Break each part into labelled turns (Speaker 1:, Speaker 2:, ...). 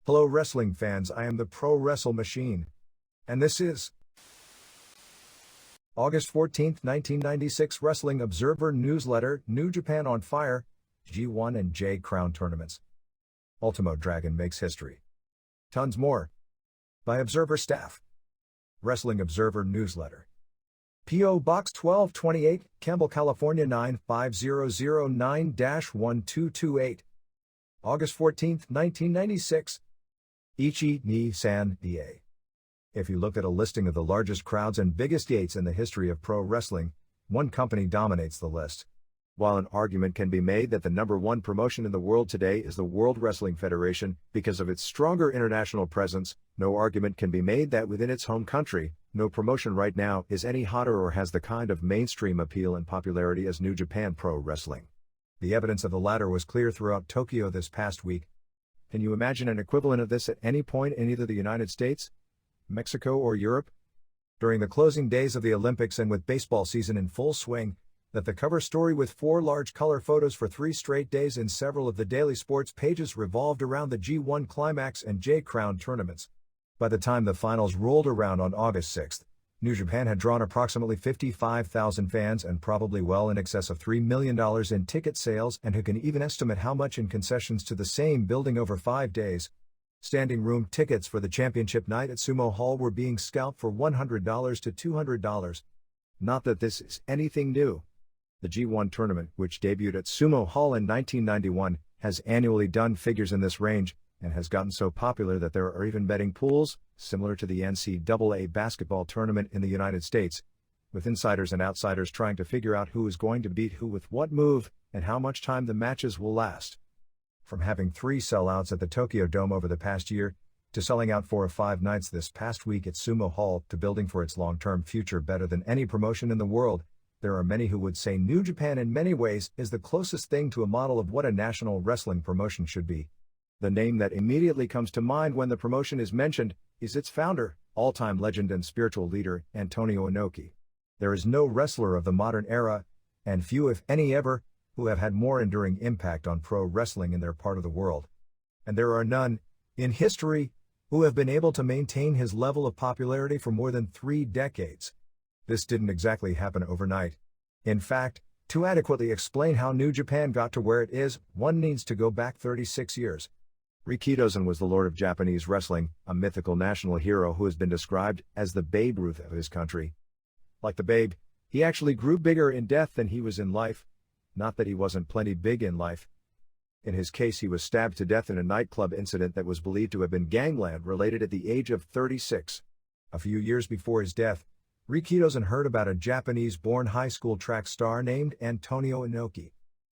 Speaker 1: Hello wrestling fans, I am the Pro Wrestle Machine. And this is August 14, 1996 Wrestling Observer Newsletter, New Japan on Fire, G1 and J Crown Tournaments. Ultimo Dragon makes history. Tons more. By Observer Staff. Wrestling Observer Newsletter. P.O. Box 1228, Campbell, California 95009-1228. August 14, 1996. Ichi ni san da. If you look at a listing of the largest crowds and biggest gates in the history of pro wrestling, one company dominates the list. While an argument can be made that the number one promotion in the world today is the World Wrestling Federation because of its stronger international presence, no argument can be made that within its home country, no promotion right now is any hotter or has the kind of mainstream appeal and popularity as New Japan Pro Wrestling. The evidence of the latter was clear throughout Tokyo this past week. Can you imagine an equivalent of this at any point in either the United States, Mexico, or Europe? During the closing days of the Olympics and with baseball season in full swing, that the cover story with 4 large color photos for 3 straight days in several of the daily sports pages revolved around the G1 Climax and J Crown tournaments. By the time the finals rolled around on August 6th, New Japan had drawn approximately 55,000 fans and probably well in excess of $3 million in ticket sales, and who can even estimate how much in concessions to the same building over 5 days. Standing room tickets for the championship night at Sumo Hall were being scalped for $100 to $200. Not that this is anything new. The G1 tournament, which debuted at Sumo Hall in 1991, has annually done figures in this range, and has gotten so popular that there are even betting pools, similar to the NCAA basketball tournament in the United States, with insiders and outsiders trying to figure out who is going to beat who with what move, and how much time the matches will last. From having 3 sellouts at the Tokyo Dome over the past year, to selling out 4 of 5 nights this past week at Sumo Hall, to building for its long-term future better than any promotion in the world, there are many who would say New Japan in many ways is the closest thing to a model of what a national wrestling promotion should be. The name that immediately comes to mind when the promotion is mentioned is its founder, all-time legend and spiritual leader, Antonio Inoki. There is no wrestler of the modern era, and few if any ever, who have had more enduring impact on pro wrestling in their part of the world. And there are none, in history, who have been able to maintain his level of popularity for more than 3 decades. This didn't exactly happen overnight. In fact, to adequately explain how New Japan got to where it is, one needs to go back 36 years. Rikidozan was the lord of Japanese wrestling, a mythical national hero who has been described as the Babe Ruth of his country. Like the Babe, he actually grew bigger in death than he was in life. Not that he wasn't plenty big in life. In his case, he was stabbed to death in a nightclub incident that was believed to have been gangland related at the age of 36. A few years before his death, Rikidozan heard about a Japanese-born high school track star named Antonio Inoki.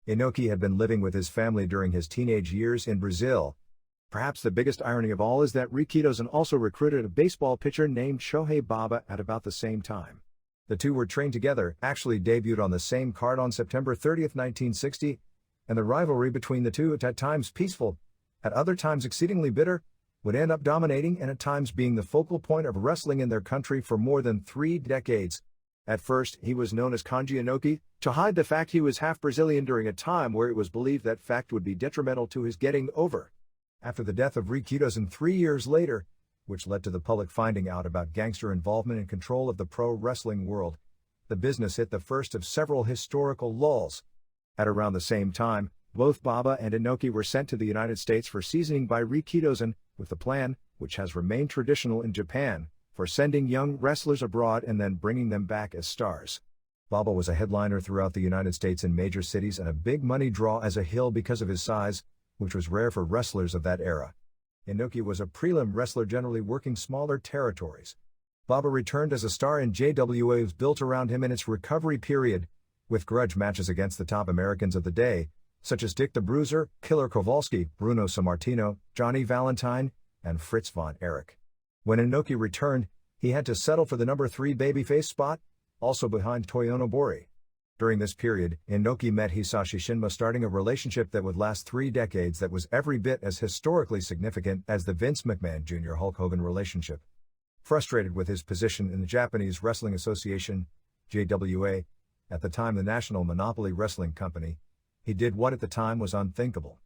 Speaker 1: Inoki had been living with his family during his teenage years in Brazil. Perhaps the biggest irony of all is that Rikidozan also recruited a baseball pitcher named Shohei Baba at about the same time. The two were trained together, actually debuted on the same card on September 30, 1960, and the rivalry between the two, at times peaceful, at other times exceedingly bitter, would end up dominating and at times being the focal point of wrestling in their country for more than 3 decades. At first, he was known as Kanji Inoki, to hide the fact he was half Brazilian during a time where it was believed that fact would be detrimental to his getting over. After the death of Rikidozan 3 years later, which led to the public finding out about gangster involvement and control of the pro wrestling world, the business hit the first of several historical lulls. At around the same time, both Baba and Inoki were sent to the United States for seasoning by Rikidozan, with the plan, which has remained traditional in Japan, for sending young wrestlers abroad and then bringing them back as stars. Baba was a headliner throughout the United States in major cities and a big money draw as a heel because of his size, which was rare for wrestlers of that era. Inoki was a prelim wrestler generally working smaller territories. Baba returned as a star in JWA's built around him in its recovery period, with grudge matches against the top Americans of the day, such as Dick the Bruiser, Killer Kowalski, Bruno Sammartino, Johnny Valentine, and Fritz von Erich. When Inoki returned, he had to settle for the number 3 babyface spot, also behind Toyonobori. During this period, Inoki met Hisashi Shinma, starting a relationship that would last 3 decades that was every bit as historically significant as the Vince McMahon Jr. Hulk Hogan relationship. Frustrated with his position in the Japanese Wrestling Association, JWA, at the time the National Monopoly Wrestling Company, he did what at the time was unthinkable.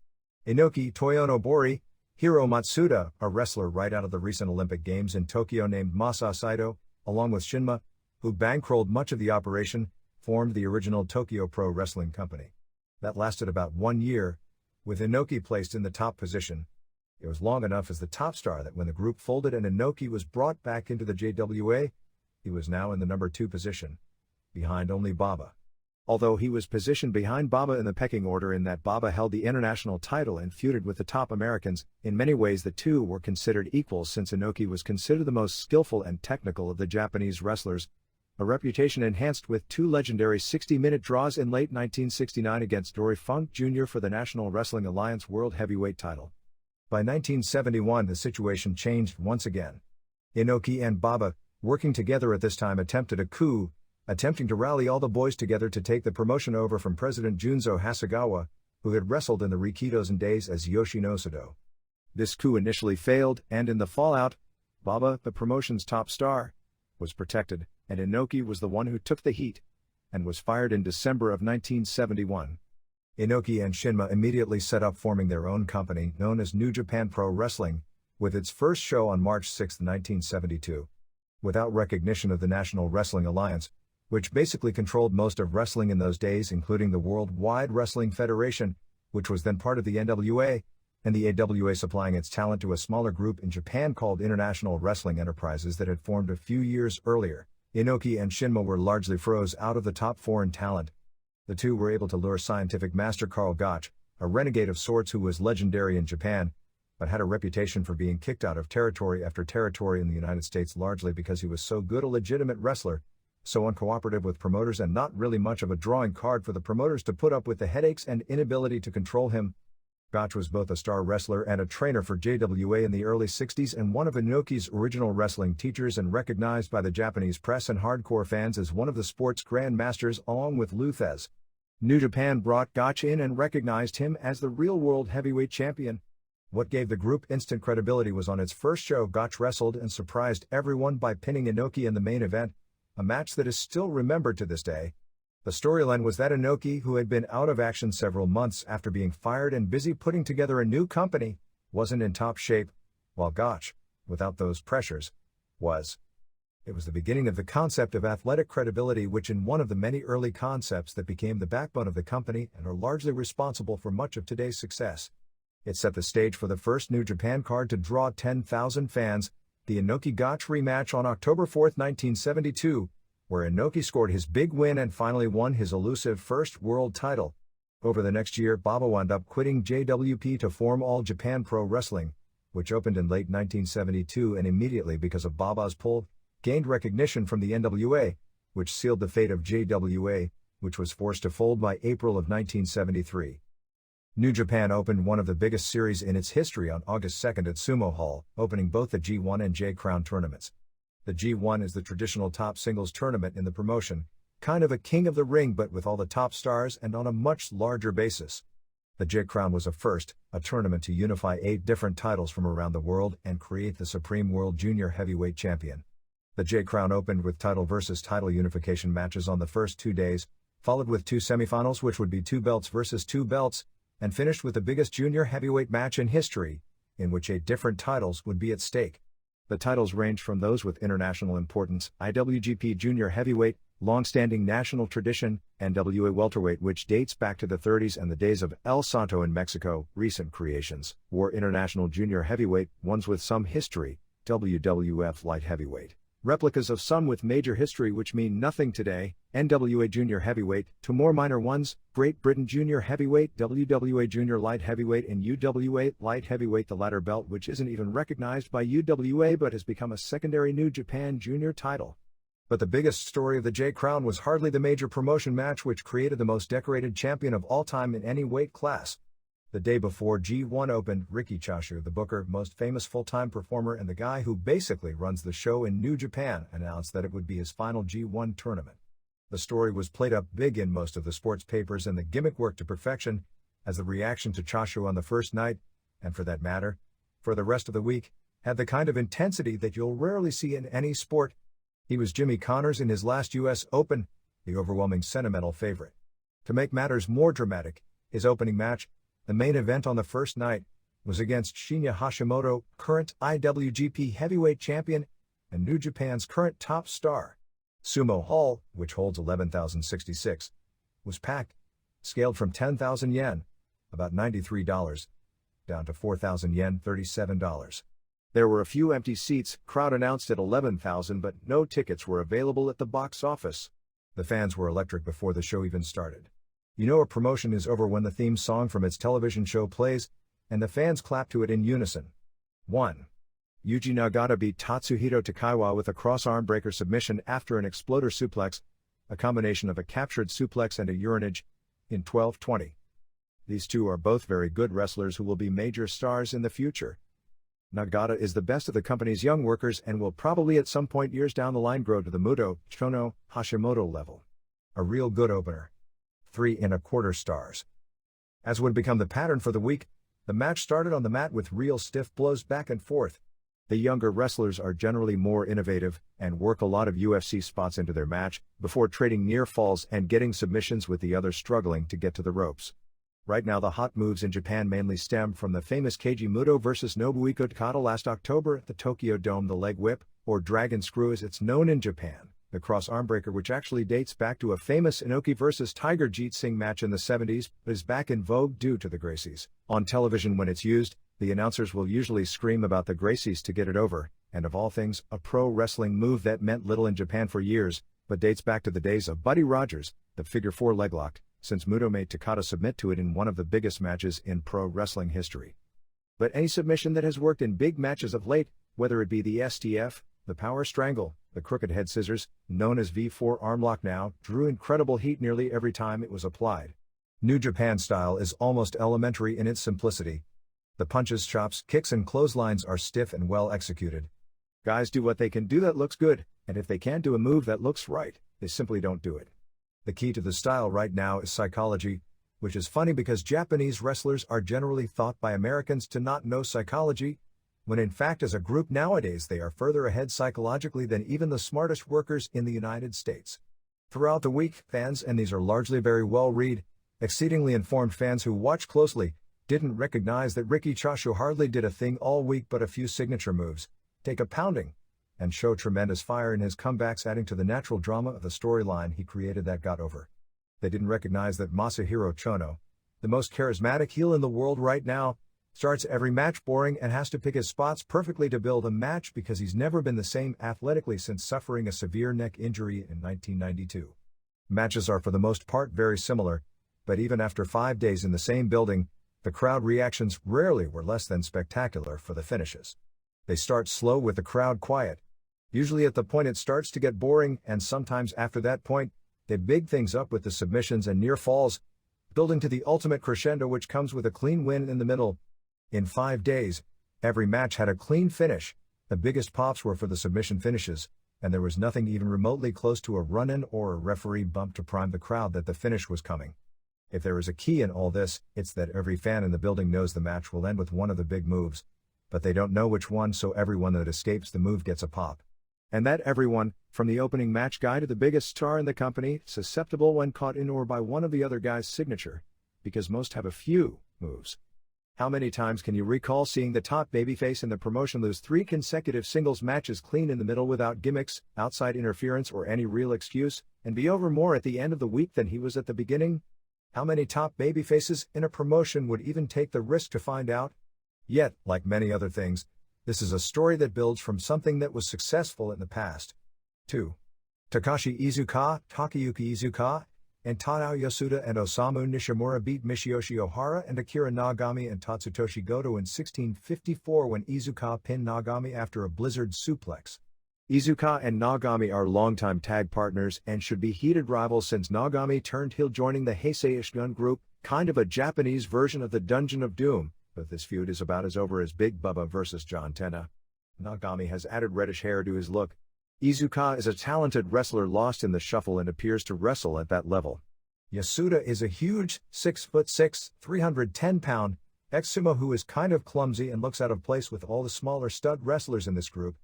Speaker 1: Inoki Toyonobori, Hiro Matsuda, a wrestler right out of the recent Olympic Games in Tokyo named Masa Saito, along with Shinma, who bankrolled much of the operation, formed the original Tokyo Pro Wrestling Company. That lasted about 1 year, with Inoki placed in the top position. It was long enough as the top star that when the group folded and Inoki was brought back into the JWA, he was now in the number 2 position, behind only Baba. Although he was positioned behind Baba in the pecking order in that Baba held the international title and feuded with the top Americans, in many ways the two were considered equals since Inoki was considered the most skillful and technical of the Japanese wrestlers, a reputation enhanced with 2 legendary 60-minute draws in late 1969 against Dory Funk Jr. for the National Wrestling Alliance World Heavyweight title. By 1971 the situation changed once again. Inoki and Baba, working together at this time, attempted a coup, attempting to rally all the boys together to take the promotion over from President Junzo Hasegawa, who had wrestled in the Rikidozen days as Yoshinosudo. This coup initially failed, and in the fallout, Baba, the promotion's top star, was protected, and Inoki was the one who took the heat, and was fired in December of 1971. Inoki and Shinma immediately set up forming their own company known as New Japan Pro Wrestling, with its first show on March 6, 1972. Without recognition of the National Wrestling Alliance, which basically controlled most of wrestling in those days, including the Worldwide Wrestling Federation, which was then part of the NWA, and the AWA supplying its talent to a smaller group in Japan called International Wrestling Enterprises that had formed a few years earlier, Inoki and Shinma were largely froze out of the top 4 in talent. The two were able to lure scientific master Karl Gotch, a renegade of sorts who was legendary in Japan, but had a reputation for being kicked out of territory after territory in the United States largely because he was so good a legitimate wrestler, so uncooperative with promoters and not really much of a drawing card for the promoters to put up with the headaches and inability to control him. Gotch was both a star wrestler and a trainer for JWA in the early 60s and one of Inoki's original wrestling teachers and recognized by the Japanese press and hardcore fans as one of the sport's grandmasters along with Lou Thesz. New Japan brought Gotch in and recognized him as the real world heavyweight champion. What gave the group instant credibility was on its first show Gotch wrestled and surprised everyone by pinning Inoki in the main event, a match that is still remembered to this day. The storyline was that Inoki, who had been out of action several months after being fired and busy putting together a new company, wasn't in top shape, while Gotch, without those pressures, was. It was the beginning of the concept of athletic credibility, which in one of the many early concepts that became the backbone of the company and are largely responsible for much of today's success. It set the stage for the first New Japan card to draw 10,000 fans, the Inoki-Gotch rematch on October 4, 1972, where Inoki scored his big win and finally won his elusive first world title. Over the next year, Baba wound up quitting JWP to form All Japan Pro Wrestling, which opened in late 1972 and immediately because of Baba's pull, gained recognition from the NWA, which sealed the fate of JWA, which was forced to fold by April of 1973. New Japan opened one of the biggest series in its history on August 2 at Sumo Hall, opening both the G-1 and J-Crown tournaments. The G-1 is the traditional top singles tournament in the promotion, kind of a king of the ring but with all the top stars and on a much larger basis. The J-Crown was a tournament to unify 8 different titles from around the world and create the Supreme World Junior Heavyweight Champion. The J-Crown opened with title versus title unification matches on the first 2 days, followed with 2 semifinals which would be 2 belts versus 2 belts, and finished with the biggest junior heavyweight match in history, in which 8 different titles would be at stake. The titles ranged from those with international importance, IWGP Junior Heavyweight, long-standing national tradition, NWA Welterweight which dates back to the 30s and the days of El Santo in Mexico, recent creations, War International Junior Heavyweight, ones with some history, WWF Light Heavyweight, replicas of some with major history which mean nothing today, NWA Junior Heavyweight, to more minor ones, Great Britain Junior Heavyweight, WWA Junior Light Heavyweight and UWA Light Heavyweight, the latter belt which isn't even recognized by UWA but has become a secondary New Japan Junior title. But the biggest story of the J-Crown was hardly the major promotion match which created the most decorated champion of all time in any weight class. The day before G1 opened, Riki Choshu, the booker, most famous full-time performer and the guy who basically runs the show in New Japan, announced that it would be his final G1 tournament. The story was played up big in most of the sports papers and the gimmick worked to perfection, as the reaction to Choshu on the first night, and for that matter, for the rest of the week, had the kind of intensity that you'll rarely see in any sport. He was Jimmy Connors in his last US Open, the overwhelming sentimental favorite. To make matters more dramatic, his opening match, the main event on the first night, was against Shinya Hashimoto, current IWGP Heavyweight Champion, and New Japan's current top star. Sumo Hall, which holds 11,066, was packed, scaled from 10,000 yen, about $93, down to 4,000 yen, $37. There were a few empty seats, crowd announced at 11,000, but no tickets were available at the box office. The fans were electric before the show even started. You know a promotion is over when the theme song from its television show plays, and the fans clap to it in unison. 1. Yuji Nagata beat Tatsuhito Takaiwa with a cross-arm breaker submission after an exploder suplex, a combination of a captured suplex and a urinage, in 12:20. These two are both very good wrestlers who will be major stars in the future. Nagata is the best of the company's young workers and will probably at some point years down the line grow to the Muto, Chono, Hashimoto level. A real good opener. 3¼ stars. As would become the pattern for the week, the match started on the mat with real stiff blows back and forth. The younger wrestlers are generally more innovative and work a lot of UFC spots into their match before trading near falls and getting submissions with the others struggling to get to the ropes. Right now the hot moves in Japan mainly stem from the famous Keiji Muto vs Nobuhiko Takata last October at the Tokyo Dome, the leg whip, or dragon screw as it's known in Japan, the cross armbreaker, which actually dates back to a famous Inoki vs Tiger Jeet Singh match in the 70s, but is back in vogue due to the Gracies. On television when it's used, the announcers will usually scream about the Gracies to get it over, and of all things, a pro wrestling move that meant little in Japan for years, but dates back to the days of Buddy Rogers, the figure 4 leglock, since Muto made Takata submit to it in one of the biggest matches in pro wrestling history. But any submission that has worked in big matches of late, whether it be the STF, the power strangle, the crooked head scissors, known as V4 armlock now, drew incredible heat nearly every time it was applied. New Japan style is almost elementary in its simplicity. The punches, chops, kicks and clotheslines are stiff and well executed. Guys do what they can do that looks good, and if they can't do a move that looks right, they simply don't do it. The key to the style right now is psychology, which is funny because Japanese wrestlers are generally thought by Americans to not know psychology, when in fact as a group nowadays they are further ahead psychologically than even the smartest workers in the United States. Throughout the week, fans, and these are largely very well-read, exceedingly informed fans who watch closely, didn't recognize that Riki Choshu hardly did a thing all week but a few signature moves, take a pounding, and show tremendous fire in his comebacks, adding to the natural drama of the storyline he created that got over. They didn't recognize that Masahiro Chono, the most charismatic heel in the world right now, starts every match boring and has to pick his spots perfectly to build a match because he's never been the same athletically since suffering a severe neck injury in 1992. Matches are for the most part very similar, but even after 5 days in the same building, the crowd reactions rarely were less than spectacular for the finishes. They start slow with the crowd quiet. Usually at the point it starts to get boring, and sometimes after that point, they big things up with the submissions and near falls, building to the ultimate crescendo which comes with a clean win in the middle. In 5 days, every match had a clean finish. The biggest pops were for the submission finishes, and there was nothing even remotely close to a run-in or a referee bump to prime the crowd that the finish was coming. If there is a key in all this, it's that every fan in the building knows the match will end with one of the big moves, but they don't know which one, so everyone that escapes the move gets a pop. And that everyone, from the opening match guy to the biggest star in the company, susceptible when caught in or by one of the other guy's signature, because most have a few moves. How many times can you recall seeing the top babyface in the promotion lose 3 consecutive singles matches clean in the middle without gimmicks, outside interference or any real excuse, and be over more at the end of the week than he was at the beginning? How many top babyfaces in a promotion would even take the risk to find out? Yet, like many other things, this is a story that builds from something that was successful in the past. 2. Takashi Izukai, Takayuki Izukai, and Tadao Yasuda and Osamu Nishimura beat Michiyoshi Ohara and Akira Nagami and Tatsutoshi Goto in 1654 when Izukai pinned Nagami after a blizzard suplex. Izukai and Nagami are longtime tag partners and should be heated rivals since Nagami turned heel joining the Heisei Ishgun group, kind of a Japanese version of the Dungeon of Doom, but this feud is about as over as Big Bubba versus John Cena. Nagami has added reddish hair to his look. Izukai is a talented wrestler lost in the shuffle and appears to wrestle at that level. Yasuda is a huge, 6'6", 310-pound, ex-sumo who is kind of clumsy and looks out of place with all the smaller stud wrestlers in this group,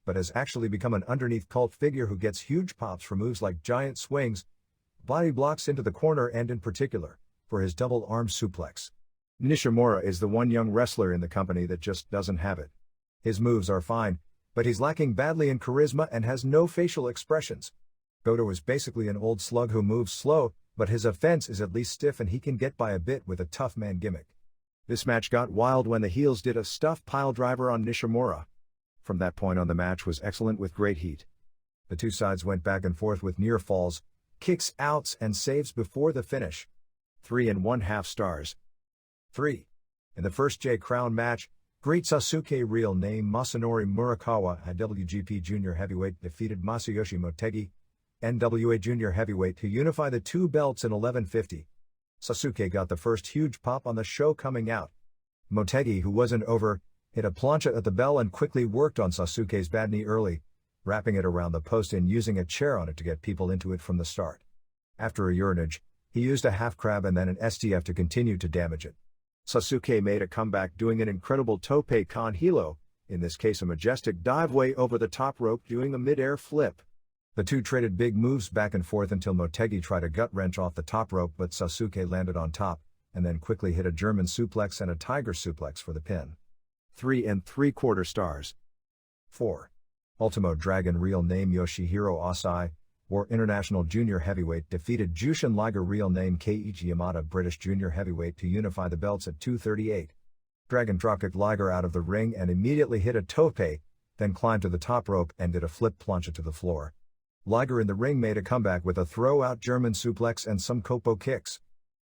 Speaker 1: but has actually become an underneath cult figure who gets huge pops for moves like giant swings, body blocks into the corner and in particular, for his double arm suplex. Nishimura is the one young wrestler in the company that just doesn't have it. His moves are fine, but he's lacking badly in charisma and has no facial expressions. Goto is basically an old slug who moves slow, but his offense is at least stiff and he can get by a bit with a tough man gimmick. This match got wild when the heels did a stuff piledriver on Nishimura. From that point on, the match was excellent with great heat. The two sides went back and forth with near falls, kicks, outs, and saves before the finish. 3.5 stars. 3. In the first J-Crown match, Great Sasuke, real name Masinori Murakawa, IWGP Junior Heavyweight, defeated Masayoshi Motegi, NWA Junior Heavyweight, to unify the two belts in 11:50. Sasuke got the first huge pop on the show coming out. Motegi, who wasn't over, hit a plancha at the bell and quickly worked on Sasuke's bad knee early, wrapping it around the post and using a chair on it to get people into it from the start. After a urinage, he used a half crab and then an STF to continue to damage it. Sasuke made a comeback doing an incredible tope con hilo, in this case a majestic dive way over the top rope doing a mid-air flip. The two traded big moves back and forth until Motegi tried a gut wrench off the top rope, but Sasuke landed on top, and then quickly hit a German suplex and a tiger suplex for the pin. 3.75 stars. 4. Ultimo Dragon, real name Yoshihiro Acai, or International Junior Heavyweight, defeated Jushin Liger, real name Keiichi Yamada, British Junior Heavyweight, to unify the belts at 2:38. Dragon dropkicked Liger out of the ring and immediately hit a tope, then climbed to the top rope and did a flip plancha to the floor. Liger in the ring made a comeback with a throw-out German suplex and some Kopo kicks.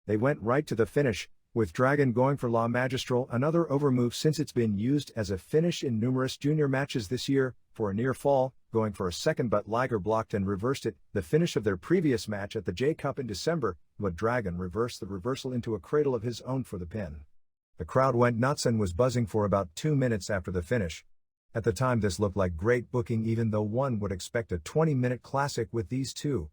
Speaker 1: They went right to the finish, with Dragon going for La Magistral, another overmove since it's been used as a finish in numerous junior matches this year, for a near fall, going for a second but Liger blocked and reversed it, the finish of their previous match at the J-Cup in December, but Dragon reversed the reversal into a cradle of his own for the pin. The crowd went nuts and was buzzing for about 2 minutes after the finish. At the time this looked like great booking, even though one would expect a 20-minute classic with these two.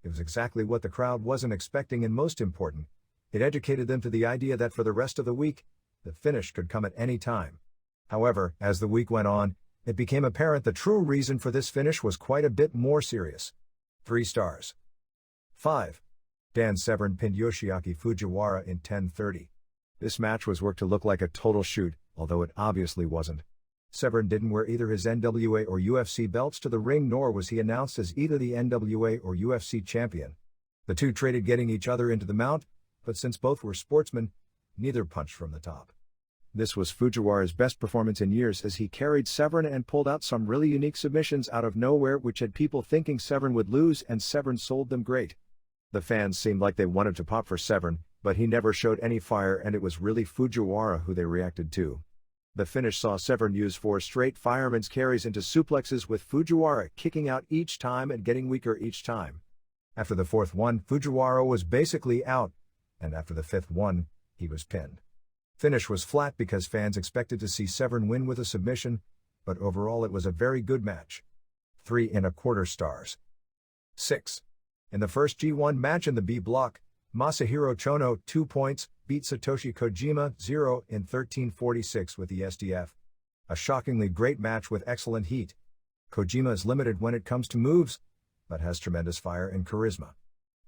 Speaker 1: It was exactly what the crowd wasn't expecting, and most important, it educated them to the idea that for the rest of the week, the finish could come at any time. However, as the week went on, it became apparent the true reason for this finish was quite a bit more serious. 3 stars. 5. Dan Severn pinned Yoshiaki Fujiwara in 10:30. This match was worked to look like a total shoot, although it obviously wasn't. Severn didn't wear either his NWA or UFC belts to the ring, nor was he announced as either the NWA or UFC champion. The two traded getting each other into the mount, but since both were sportsmen, neither punched from the top. This was Fujiwara's best performance in years, as he carried Severn and pulled out some really unique submissions out of nowhere which had people thinking Severn would lose, and Severn sold them great. The fans seemed like they wanted to pop for Severn, but he never showed any fire, and it was really Fujiwara who they reacted to. The finish saw Severn use 4 straight fireman's carries into suplexes, with Fujiwara kicking out each time and getting weaker each time. After the 4th one, Fujiwara was basically out, and after the 5th one, he was pinned. Finish was flat because fans expected to see Severn win with a submission, but overall it was a very good match. 3.25 stars. 6. In the first G1 match in the B block, Masahiro Chono, 2 points, beat Satoshi Kojima, 0, in 13:46 with the SDF. A shockingly great match with excellent heat. Kojima is limited when it comes to moves, but has tremendous fire and charisma.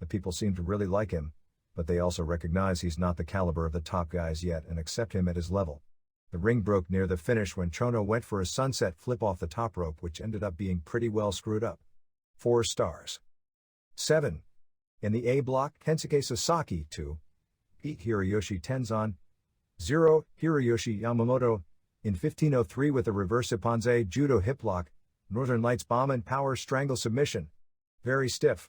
Speaker 1: The people seem to really like him, but they also recognize he's not the caliber of the top guys yet and accept him at his level. The ring broke near the finish when Chono went for a sunset flip off the top rope, which ended up being pretty well screwed up. 4 stars. 7. In the A block, Kensuke Sasaki, 2, beat Hiroyoshi Tenzan, 0, Hiroyoshi Yamamoto, in 15:03 with a reverse Ipponze judo hip lock, Northern Lights bomb and power strangle submission. Very stiff.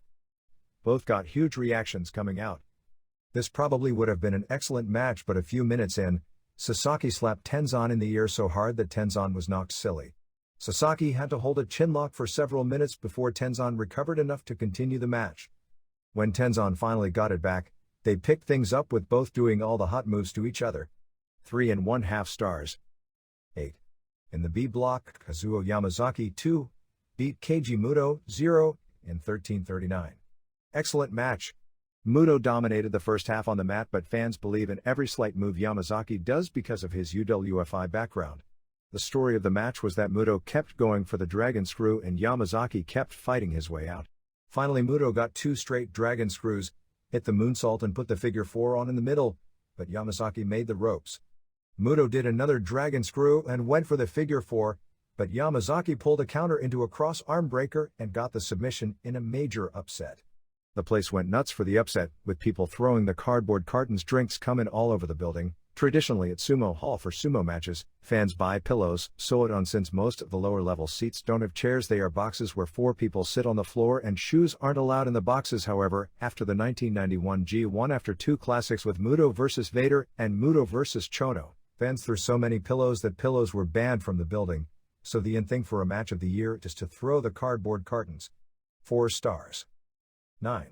Speaker 1: Both got huge reactions coming out. This probably would have been an excellent match, but a few minutes in, Sasaki slapped Tenzan in the ear so hard that Tenzan was knocked silly. Sasaki had to hold a chinlock for several minutes before Tenzan recovered enough to continue the match. When Tenzan finally got it back, they picked things up with both doing all the hot moves to each other. 3.5 stars. 8. In the B block, Kazuo Yamazaki, 2, beat Keiji Muto, 0, in 13:39. Excellent match. Muto dominated the first half on the mat, but fans believe in every slight move Yamazaki does because of his UWFI background. The story of the match was that Muto kept going for the dragon screw and Yamazaki kept fighting his way out. Finally Muto got 2 straight dragon screws, hit the moonsault and put the figure 4 on in the middle, but Yamazaki made the ropes. Muto did another dragon screw and went for the figure 4, but Yamazaki pulled a counter into a cross arm breaker and got the submission in a major upset. The place went nuts for the upset, with people throwing the cardboard cartons, drinks coming all over the building. Traditionally at Sumo Hall for sumo matches, fans buy pillows, sew it on. Since most of the lower level seats don't have chairs, they are boxes where 4 people sit on the floor, and shoes aren't allowed in the boxes. However, after the 1991 G1, after 2 classics with Muto vs Vader and Muto vs Chono, fans threw so many pillows that pillows were banned from the building, so the in thing for a match of the year is to throw the cardboard cartons. 4 stars. 9.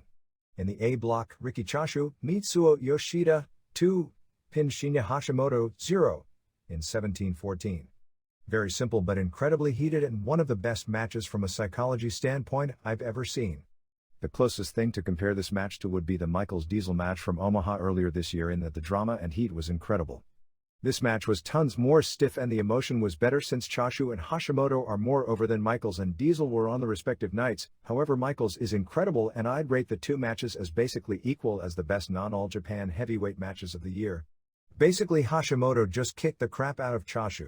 Speaker 1: In the A block, Riki Choshu, Mitsuo Yoshida, 2. Pin Shinya Hashimoto, 0. In 1714. Very simple but incredibly heated, and one of the best matches from a psychology standpoint I've ever seen. The closest thing to compare this match to would be the Michaels Diesel match from Omaha earlier this year, in that the drama and heat was incredible. This match was tons more stiff and the emotion was better, since Choshu and Hashimoto are more over than Michaels and Diesel were on the respective nights. However, Michaels is incredible, and I'd rate the 2 matches as basically equal as the best non-All Japan heavyweight matches of the year. Basically, Hashimoto just kicked the crap out of Choshu.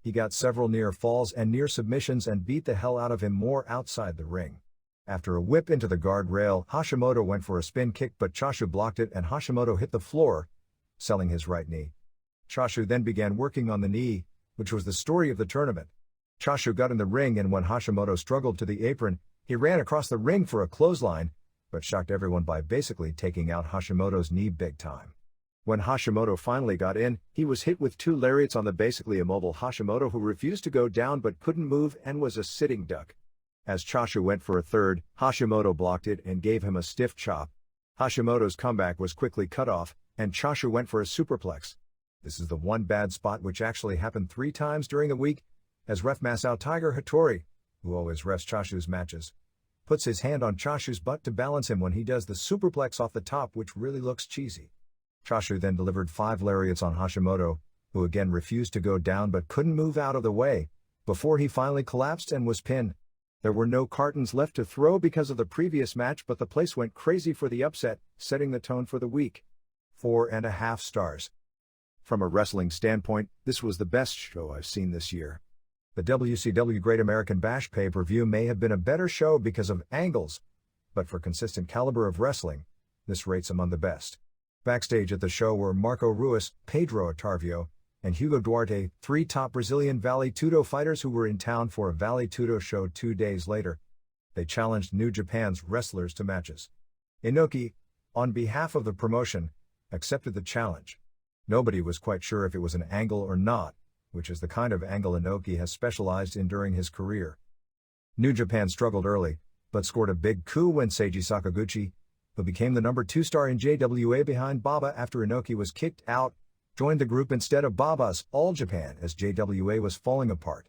Speaker 1: He got several near falls and near submissions and beat the hell out of him more outside the ring. After a whip into the guardrail, Hashimoto went for a spin kick, but Choshu blocked it and Hashimoto hit the floor, selling his right knee. Choshu then began working on the knee, which was the story of the tournament. Choshu got in the ring, and when Hashimoto struggled to the apron, he ran across the ring for a clothesline, but shocked everyone by basically taking out Hashimoto's knee big time. When Hashimoto finally got in, he was hit with 2 lariats on the basically immobile Hashimoto, who refused to go down but couldn't move and was a sitting duck. As Choshu went for a third, Hashimoto blocked it and gave him a stiff chop. Hashimoto's comeback was quickly cut off, and Choshu went for a superplex. This is the one bad spot which actually happened 3 times during the week, as ref Masao Tiger Hattori, who always refs Choshu's matches, puts his hand on Choshu's butt to balance him when he does the superplex off the top, which really looks cheesy. Choshu then delivered 5 lariats on Hashimoto, who again refused to go down but couldn't move out of the way, before he finally collapsed and was pinned. There were no cartons left to throw because of the previous match, but the place went crazy for the upset, setting the tone for the week. 4.5 stars. From a wrestling standpoint, this was the best show I've seen this year. The WCW Great American Bash pay-per-view may have been a better show because of angles, but for consistent caliber of wrestling, this rates among the best. Backstage at the show were Marco Ruas, Pedro Otarvio, and Hugo Duarte, 3 top Brazilian Vale Tudo fighters who were in town for a Vale Tudo show 2 days later. They challenged New Japan's wrestlers to matches. Inoki, on behalf of the promotion, accepted the challenge. Nobody was quite sure if it was an angle or not, which is the kind of angle Inoki has specialized in during his career. New Japan struggled early, but scored a big coup when Seiji Sakaguchi, who became the number 2 star in JWA behind Baba after Inoki was kicked out, joined the group instead of Baba's All Japan as JWA was falling apart.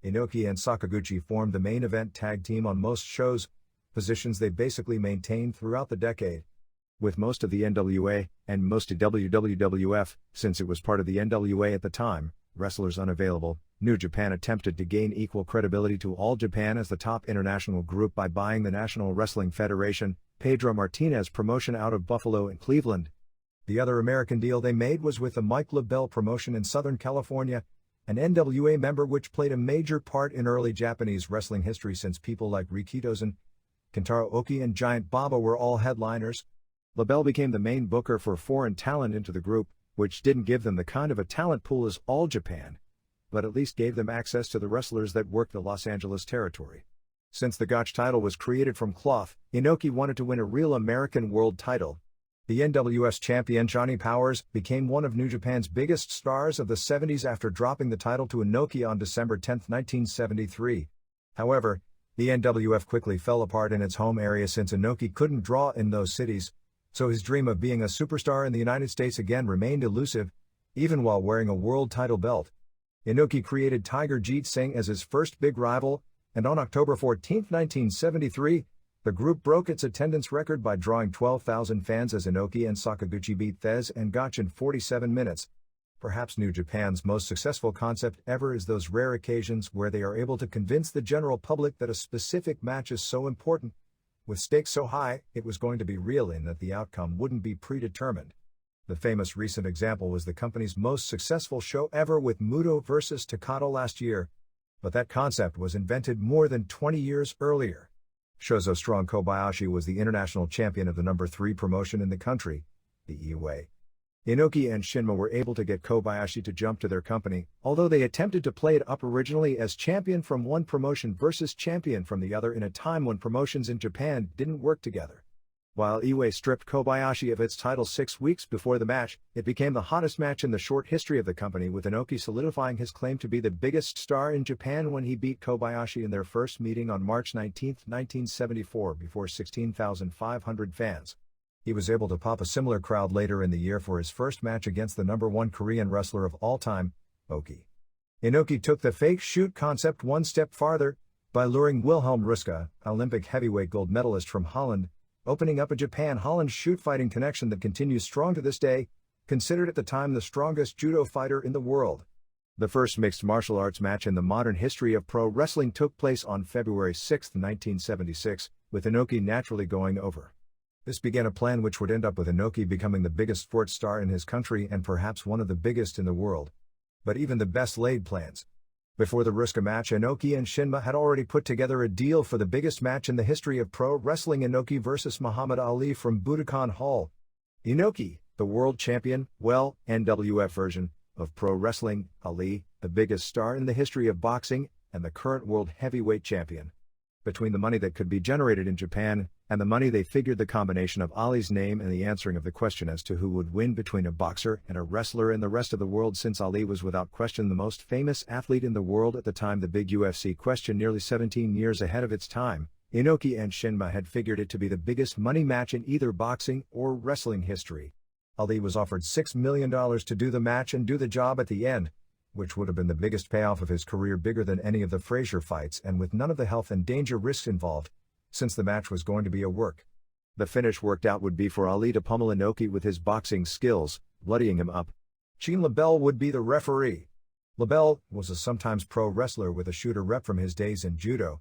Speaker 1: Inoki and Sakaguchi formed the main event tag team on most shows, positions they basically maintained throughout the decade. With most of the NWA, and most of WWF, since it was part of the NWA at the time, wrestlers unavailable, New Japan attempted to gain equal credibility to All Japan as the top international group by buying the National Wrestling Federation, Pedro Martinez promotion out of Buffalo and Cleveland. The other American deal they made was with the Mike LaBelle promotion in Southern California, an NWA member which played a major part in early Japanese wrestling history, since people like Rikidozan, Kentaro Oki and Giant Baba were all headliners. LaBelle became the main booker for foreign talent into the group, which didn't give them the kind of a talent pool as All Japan, but at least gave them access to the wrestlers that worked the Los Angeles territory. Since the Gotch title was created from cloth, Inoki wanted to win a real American world title. The NWS champion Johnny Powers became one of New Japan's biggest stars of the 70s after dropping the title to Inoki on December 10, 1973. However, the NWF quickly fell apart in its home area since Inoki couldn't draw in those cities, so his dream of being a superstar in the United States again remained elusive, even while wearing a world title belt. Inoki created Tiger Jeet Singh as his first big rival, and on October 14, 1973, the group broke its attendance record by drawing 12,000 fans as Inoki and Sakaguchi beat Thez and Gotch in 47 minutes. Perhaps New Japan's most successful concept ever is those rare occasions where they are able to convince the general public that a specific match is so important, with stakes so high, it was going to be real, and that the outcome wouldn't be predetermined. The famous recent example was the company's most successful show ever with Muto vs. Takata last year, but that concept was invented more than 20 years earlier. Shows how strong Kobayashi was the international champion of the number 3 promotion in the country, the Iwgp. Inoki and Shinma were able to get Kobayashi to jump to their company, although they attempted to play it up originally as champion from one promotion versus champion from the other in a time when promotions in Japan didn't work together. While Iwgp stripped Kobayashi of its title 6 weeks before the match, it became the hottest match in the short history of the company, with Inoki solidifying his claim to be the biggest star in Japan when he beat Kobayashi in their first meeting on March 19, 1974 before 16,500 fans. He was able to pop a similar crowd later in the year for his first match against the number 1 Korean wrestler of all time, Oki. Inoki took the fake shoot concept one step farther, by luring Wilhelm Ruska, Olympic heavyweight gold medalist from Holland, opening up a Japan-Holland shoot-fighting connection that continues strong to this day, considered at the time the strongest judo fighter in the world. The first mixed martial arts match in the modern history of pro wrestling took place on February 6, 1976, with Inoki naturally going over. This began a plan which would end up with Inoki becoming the biggest sports star in his country and perhaps one of the biggest in the world. But even the best laid plans. Before the Ruska match, Inoki and Shinma had already put together a deal for the biggest match in the history of pro wrestling: Inoki vs. Muhammad Ali from Budokan Hall. Inoki, the world champion, NWF version, of pro wrestling; Ali, the biggest star in the history of boxing, and the current world heavyweight champion. Between the money that could be generated in Japan, and the money they figured, the combination of Ali's name and the answering of the question as to who would win between a boxer and a wrestler in the rest of the world, since Ali was without question the most famous athlete in the world at the time, the big UFC question nearly 17 years ahead of its time, Inoki and Shinma had figured it to be the biggest money match in either boxing or wrestling history. Ali was offered $6 million to do the match and do the job at the end, which would have been the biggest payoff of his career, bigger than any of the Frazier fights and with none of the health and danger risks involved, since the match was going to be a work. The finish worked out would be for Ali to pummel Inoki with his boxing skills, bloodying him up. Gene LaBelle would be the referee. LaBelle was a sometimes pro wrestler with a shooter rep from his days in judo,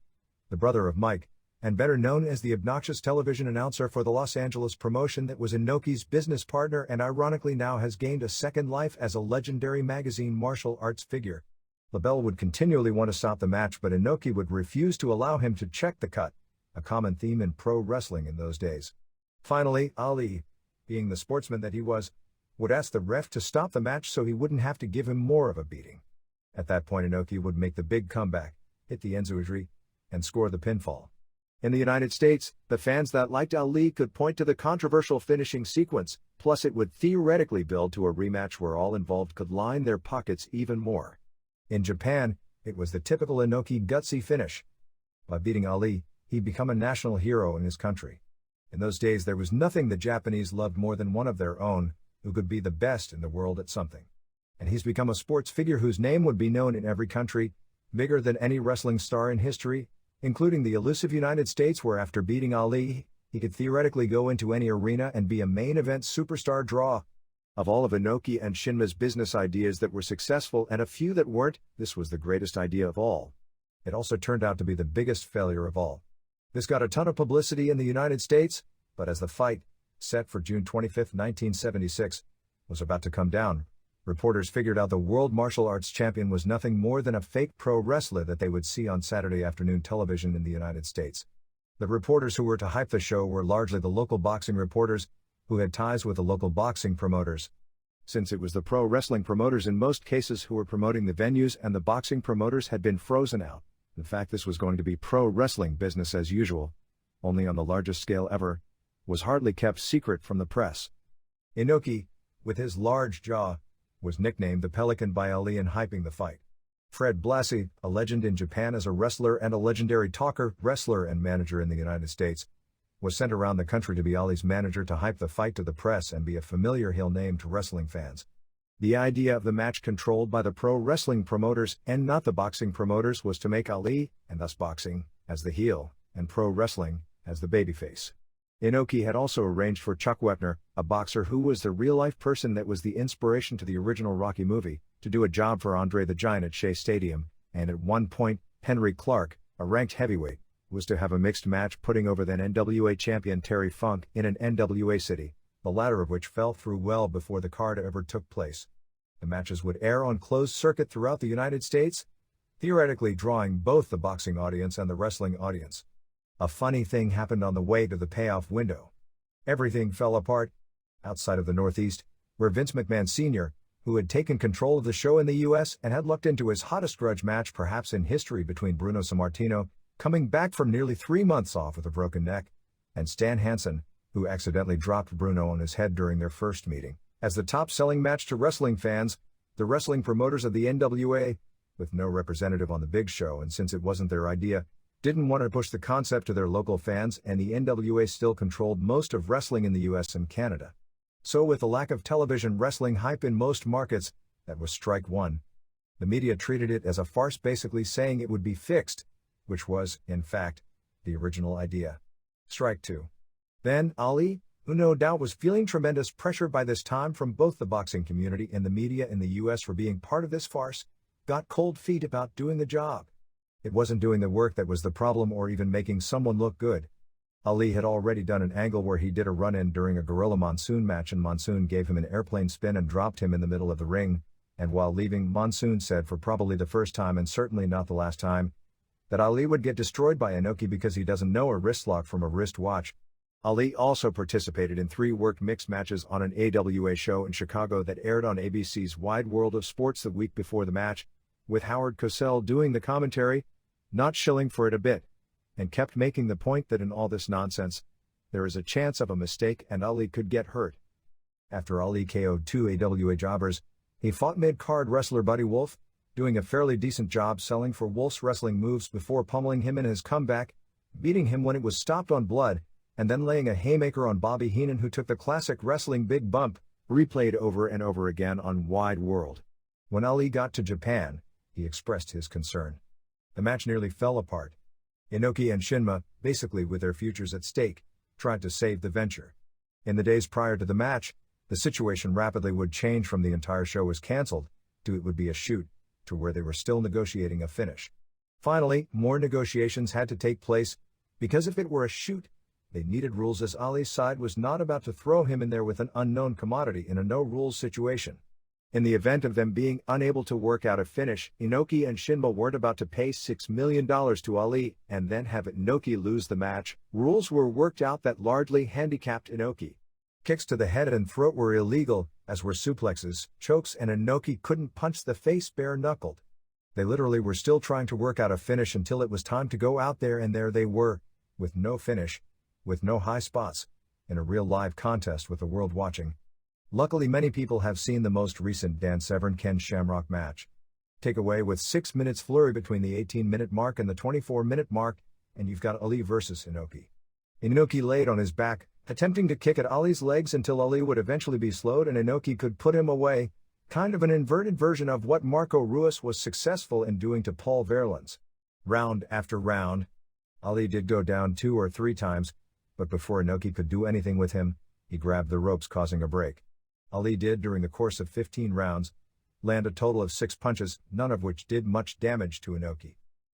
Speaker 1: the brother of Mike, and better known as the obnoxious television announcer for the Los Angeles promotion that was Inoki's business partner and ironically now has gained a second life as a legendary magazine martial arts figure. LaBelle would continually want to stop the match, but Inoki would refuse to allow him to check the cut, a common theme in pro wrestling in those days. Finally, Ali, being the sportsman that he was, would ask the ref to stop the match so he wouldn't have to give him more of a beating. At that point, Inoki would make the big comeback, hit the enzouizri, and score the pinfall. In the United States, the fans that liked Ali could point to the controversial finishing sequence, plus it would theoretically build to a rematch where all involved could line their pockets even more. In Japan, it was the typical Inoki gutsy finish. By beating Ali, he'd become a national hero in his country. In those days, there was nothing the Japanese loved more than one of their own, who could be the best in the world at something. And he's become a sports figure whose name would be known in every country, bigger than any wrestling star in history, including the elusive United States, where after beating Ali, he could theoretically go into any arena and be a main event superstar draw. Of all of Inoki and Shinma's business ideas that were successful and a few that weren't, this was the greatest idea of all. It also turned out to be the biggest failure of all. This got a ton of publicity in the United States, but as the fight, set for June 25, 1976, was about to come down, reporters figured out the world martial arts champion was nothing more than a fake pro wrestler that they would see on Saturday afternoon television in the United States. The reporters who were to hype the show were largely the local boxing reporters, who had ties with the local boxing promoters. Since it was the pro wrestling promoters in most cases who were promoting the venues and the boxing promoters had been frozen out, in fact this was going to be pro wrestling business as usual, only on the largest scale ever, was hardly kept secret from the press. Inoki, with his large jaw, was nicknamed the Pelican by Ali in hyping the fight. Fred Blassie, a legend in Japan as a wrestler and a legendary talker, wrestler and manager in the United States, was sent around the country to be Ali's manager to hype the fight to the press and be a familiar heel name to wrestling fans. The idea of the match controlled by the pro wrestling promoters and not the boxing promoters was to make Ali, and thus boxing, as the heel, and pro wrestling, as the babyface. Inoki had also arranged for Chuck Wepner, a boxer who was the real-life person that was the inspiration to the original Rocky movie, to do a job for Andre the Giant at Shea Stadium, and at one point, Henry Clark, a ranked heavyweight, was to have a mixed match putting over then NWA champion Terry Funk in an NWA city, the latter of which fell through well before the card ever took place. The matches would air on closed circuit throughout the United States, theoretically drawing both the boxing audience and the wrestling audience. A funny thing happened on the way to the payoff window. Everything fell apart outside of the Northeast, where Vince McMahon Sr., who had taken control of the show in the US and had lucked into his hottest grudge match perhaps in history between Bruno Sammartino, coming back from nearly 3 months off with a broken neck, and Stan Hansen, who accidentally dropped Bruno on his head during their first meeting, as the top-selling match to wrestling fans. The wrestling promoters of the NWA, with no representative on the big show and since it wasn't their idea, didn't want to push the concept to their local fans, and the NWA still controlled most of wrestling in the US and Canada. So with the lack of television wrestling hype in most markets, that was strike one. The media treated it as a farce, basically saying it would be fixed, which was, in fact, the original idea. Strike two. Then, Ali, who no doubt was feeling tremendous pressure by this time from both the boxing community and the media in the US for being part of this farce, got cold feet about doing the job. It wasn't doing the work that was the problem or even making someone look good. Ali had already done an angle where he did a run-in during a Gorilla Monsoon match, and Monsoon gave him an airplane spin and dropped him in the middle of the ring, and while leaving, Monsoon said for probably the first time and certainly not the last time, that Ali would get destroyed by Inoki because he doesn't know a wrist lock from a wrist watch. Ali also participated in 3 worked mixed matches on an AWA show in Chicago that aired on ABC's Wide World of Sports the week before the match, with Howard Cosell doing the commentary, not shilling for it a bit, and kept making the point that in all this nonsense, there is a chance of a mistake and Ali could get hurt. After Ali KO'd 2 AWA jobbers, he fought mid-card wrestler Buddy Wolf, doing a fairly decent job selling for Wolf's wrestling moves before pummeling him in his comeback, beating him when it was stopped on blood, and then laying a haymaker on Bobby Heenan, who took the classic wrestling big bump, replayed over and over again on Wide World. When Ali got to Japan, he expressed his concern. The match nearly fell apart. Inoki and Shinma, basically with their futures at stake, tried to save the venture. In the days prior to the match, the situation rapidly would change from the entire show was cancelled, to it would be a shoot, to where they were still negotiating a finish. Finally, more negotiations had to take place, because if it were a shoot, they needed rules, as Ali's side was not about to throw him in there with an unknown commodity in a no-rules situation. In the event of them being unable to work out a finish, Inoki and Shinma weren't about to pay $6 million to Ali and then have Inoki lose the match. Rules were worked out that largely handicapped Inoki. Kicks to the head and throat were illegal, as were suplexes, chokes, and Inoki couldn't punch the face bare-knuckled. They literally were still trying to work out a finish until it was time to go out there, and there they were, with no finish, with no high spots, in a real live contest with the world watching. Luckily, many people have seen the most recent Dan Severn-Ken Shamrock match. Take away with 6 minutes flurry between the 18-minute mark and the 24-minute mark, and you've got Ali versus Inoki. Inoki laid on his back, attempting to kick at Ali's legs until Ali would eventually be slowed and Inoki could put him away, kind of an inverted version of what Marco Ruas was successful in doing to Paul Verlins. Round after round, Ali did go down 2 or 3 times, but before Inoki could do anything with him, he grabbed the ropes, causing a break. Ali did, during the course of 15 rounds, land a total of 6 punches, none of which did much damage to Inoki.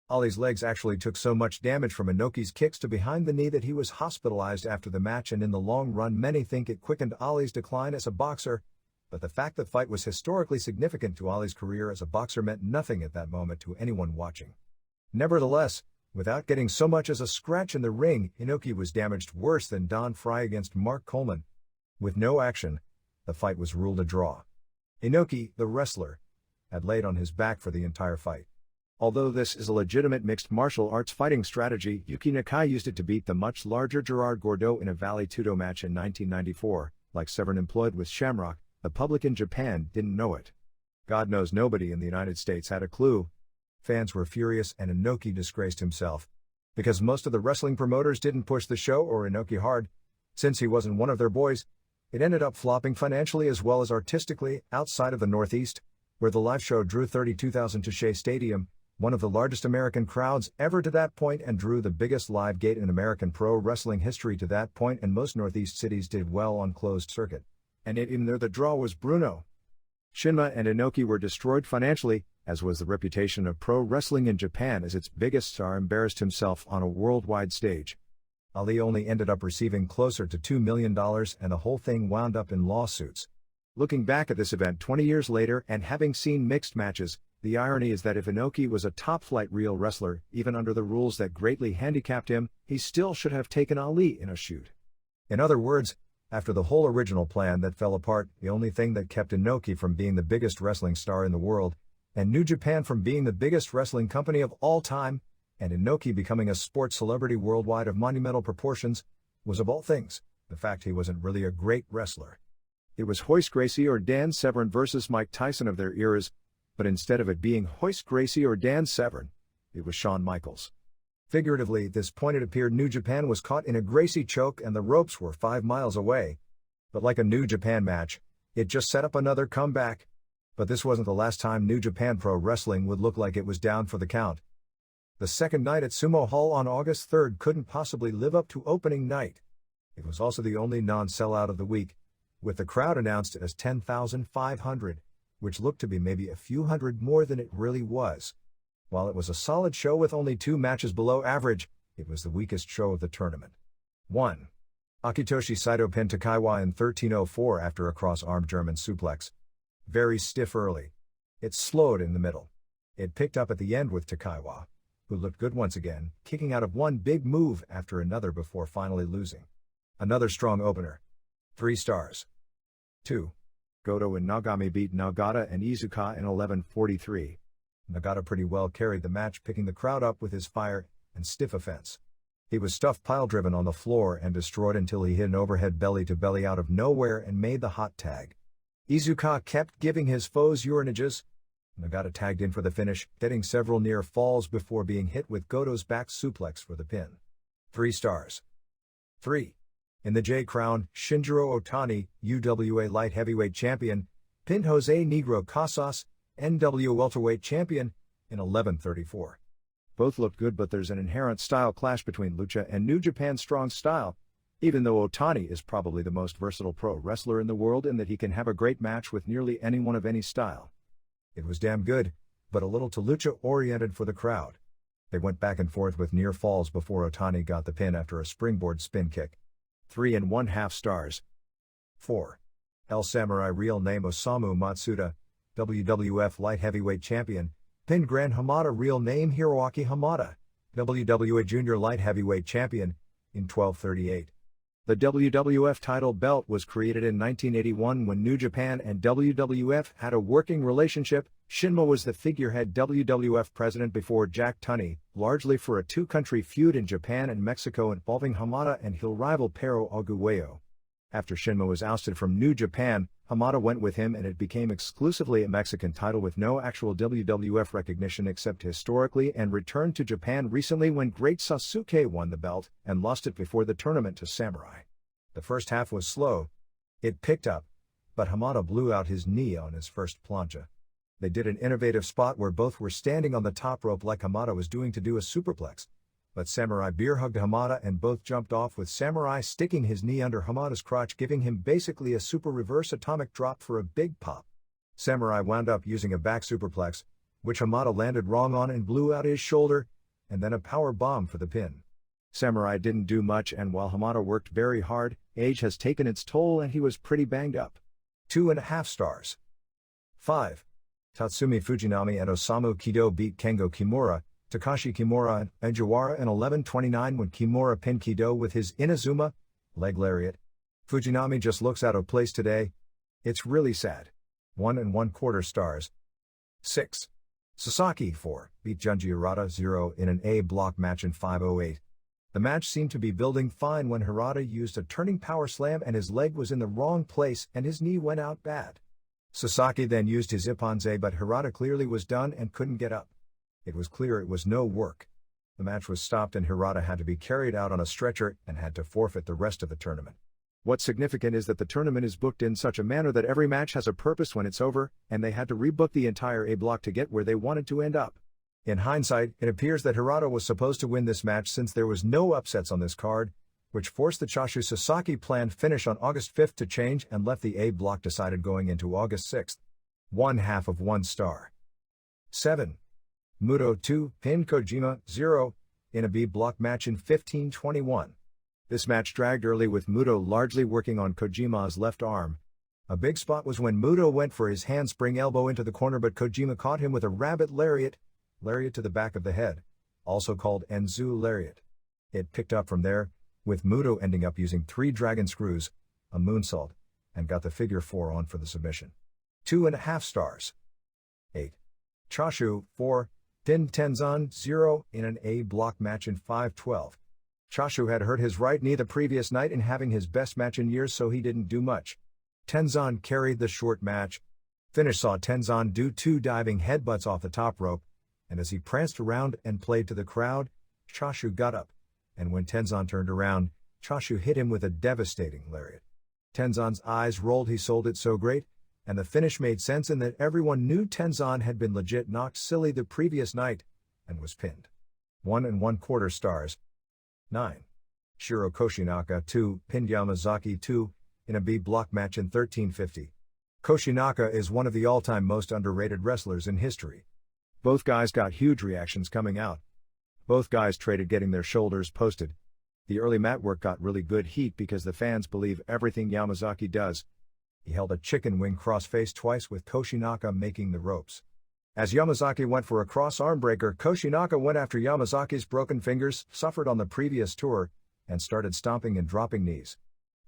Speaker 1: Ali's legs actually took so much damage from Inoki's kicks to behind the knee that he was hospitalized after the match, and in the long run many think it quickened Ali's decline as a boxer, but the fact the fight was historically significant to Ali's career as a boxer meant nothing at that moment to anyone watching. Nevertheless, without getting so much as a scratch in the ring, Inoki was damaged worse than Don Frye against Mark Coleman. With no action, the fight was ruled a draw. Inoki, the wrestler, had laid on his back for the entire fight. Although this is a legitimate mixed martial arts fighting strategy, Yuki Nakai used it to beat the much larger Gerard Gordeau in a Vale Tudo match in 1994, like Severn employed with Shamrock. The public in Japan didn't know it. God knows nobody in the United States had a clue. Fans were furious and Inoki disgraced himself. Because most of the wrestling promoters didn't push the show or Inoki hard, since he wasn't one of their boys, it ended up flopping financially as well as artistically. Outside of the Northeast, where the live show drew 32,000 to Shea Stadium, one of the largest American crowds ever to that point, and drew the biggest live gate in American pro wrestling history to that point, and most Northeast cities did well on closed circuit. And even though the draw was Bruno, Shinma and Inoki were destroyed financially, as was the reputation of pro wrestling in Japan, as its biggest star embarrassed himself on a worldwide stage. Ali only ended up receiving closer to $2 million and the whole thing wound up in lawsuits. Looking back at this event 20 years later and having seen mixed matches, the irony is that if Inoki was a top-flight real wrestler, even under the rules that greatly handicapped him, he still should have taken Ali in a shoot. In other words, after the whole original plan that fell apart, the only thing that kept Inoki from being the biggest wrestling star in the world, and New Japan from being the biggest wrestling company of all time, and Inoki becoming a sports celebrity worldwide of monumental proportions, was of all things, the fact he wasn't really a great wrestler. It was Royce Gracie or Dan Severn versus Mike Tyson of their eras, but instead of it being Royce Gracie or Dan Severn, it was Shawn Michaels. Figuratively, at this point it appeared New Japan was caught in a Gracie choke and the ropes were 5 miles away. But like a New Japan match, it just set up another comeback. But this wasn't the last time New Japan Pro Wrestling would look like it was down for the count. The second night at Sumo Hall on August 3rd couldn't possibly live up to opening night. It was also the only non-sellout of the week, with the crowd announced as 10,500, which looked to be maybe a few hundred more than it really was. While it was a solid show with only 2 matches below average, it was the weakest show of the tournament. 1. Akitoshi Saito pinned Takaiwa in 13:04 after a cross-arm German suplex. Very stiff early. It slowed in the middle. It picked up at the end with Takaiwa, who looked good once again, kicking out of one big move after another before finally losing. Another strong opener. 3 stars. 2. Goto and Nagami beat Nagata and Izukai in 11:43. Nagata pretty well carried the match, picking the crowd up with his fire and stiff offense. He was stuffed pile-driven on the floor and destroyed until he hit an overhead belly-to-belly out of nowhere and made the hot tag. Izukai kept giving his foes urinages. Nagata tagged in for the finish, getting several near falls before being hit with Goto's back suplex for the pin. 3 stars. 3. In the J-Crown, Shinjiro Otani, UWA Light Heavyweight Champion, pinned Jose Negro Casas, NW Welterweight Champion, in 11:34. Both looked good, but there's an inherent style clash between Lucha and New Japan's strong style, even though Otani is probably the most versatile pro wrestler in the world in that he can have a great match with nearly anyone of any style. It was damn good, but a little too Lucha-oriented for the crowd. They went back and forth with near falls before Otani got the pin after a springboard spin kick. 3.5 stars. 4. El Samurai, real name Osamu Matsuda, WWF Light Heavyweight Champion, pinned Gran Hamada, real name Hiroaki Hamada, WWA Junior Light Heavyweight Champion, in 12:38. The WWF title belt was created in 1981 when New Japan and WWF had a working relationship. Shinma was the figurehead WWF president before Jack Tunney, largely for a 2-country feud in Japan and Mexico involving Hamada and heel rival Pero Aguayo. After Shinma was ousted from New Japan, Hamada went with him and it became exclusively a Mexican title with no actual WWF recognition except historically, and returned to Japan recently when Great Sasuke won the belt and lost it before the tournament to Samurai. The first half was slow. It picked up, but Hamada blew out his knee on his first plancha. They did an innovative spot where both were standing on the top rope like Hamada was doing to do a superplex, but Samurai bear hugged Hamada and both jumped off with Samurai sticking his knee under Hamada's crotch, giving him basically a super reverse atomic drop for a big pop. Samurai wound up using a back superplex, which Hamada landed wrong on and blew out his shoulder, and then a power bomb for the pin. Samurai didn't do much, and while Hamada worked very hard, age has taken its toll and he was pretty banged up. 2.5 stars. 5. Tatsumi Fujinami and Osamu Kido beat Kengo Kimura, Takashi Kimura and Fujiwara in 11:29 when Kimura pinned Kido with his Inazuma leg lariat. Fujinami just looks out of place today. It's really sad. 1.25 stars. 6. Sasaki 4 beat Junji Hirata 0 in an A block match in 5:08. The match seemed to be building fine when Hirata used a turning power slam and his leg was in the wrong place and his knee went out bad. Sasaki then used his Ipponze, but Hirata clearly was done and couldn't get up. It was clear it was no work. The match was stopped and Hirata had to be carried out on a stretcher and had to forfeit the rest of the tournament. What's significant is that the tournament is booked in such a manner that every match has a purpose when it's over, and they had to rebook the entire A block to get where they wanted to end up. In hindsight, it appears that Hirata was supposed to win this match since there was no upsets on this card, which forced the Chashu Sasaki planned finish on August 5th to change and left the A block decided going into August 6th. 1/2 star. 7. Muto 2 pinned Kojima 0 in a B block match in 15:21. This match dragged early with Muto largely working on Kojima's left arm. A big spot was when Muto went for his handspring elbow into the corner, but Kojima caught him with a rabbit lariat to the back of the head, also called Enzu lariat. It picked up from there, with Muto ending up using 3 dragon screws, a moonsault, and got the figure 4 on for the submission. 2.5 stars. 8. Choshu, 4, pinned Tenzan, 0, in an A block match in 5:12. Choshu had hurt his right knee the previous night in having his best match in years, so he didn't do much. Tenzan carried the short match. Finish saw Tenzan do 2 diving headbutts off the top rope, and as he pranced around and played to the crowd, Choshu got up, and when Tenzan turned around, Choshu hit him with a devastating lariat. Tenzan's eyes rolled. He sold it so great, and the finish made sense in that everyone knew Tenzan had been legit knocked silly the previous night, and was pinned. 1.25 stars. 9. Shiro Koshinaka, 2, pinned Yamazaki, 2, in a B block match in 13:50. Koshinaka is one of the all-time most underrated wrestlers in history. Both guys got huge reactions coming out. Both guys traded getting their shoulders posted. The early mat work got really good heat because the fans believe everything Yamazaki does. He held a chicken wing crossface twice with Koshinaka making the ropes. As Yamazaki went for a cross arm breaker, Koshinaka went after Yamazaki's broken fingers, suffered on the previous tour, and started stomping and dropping knees.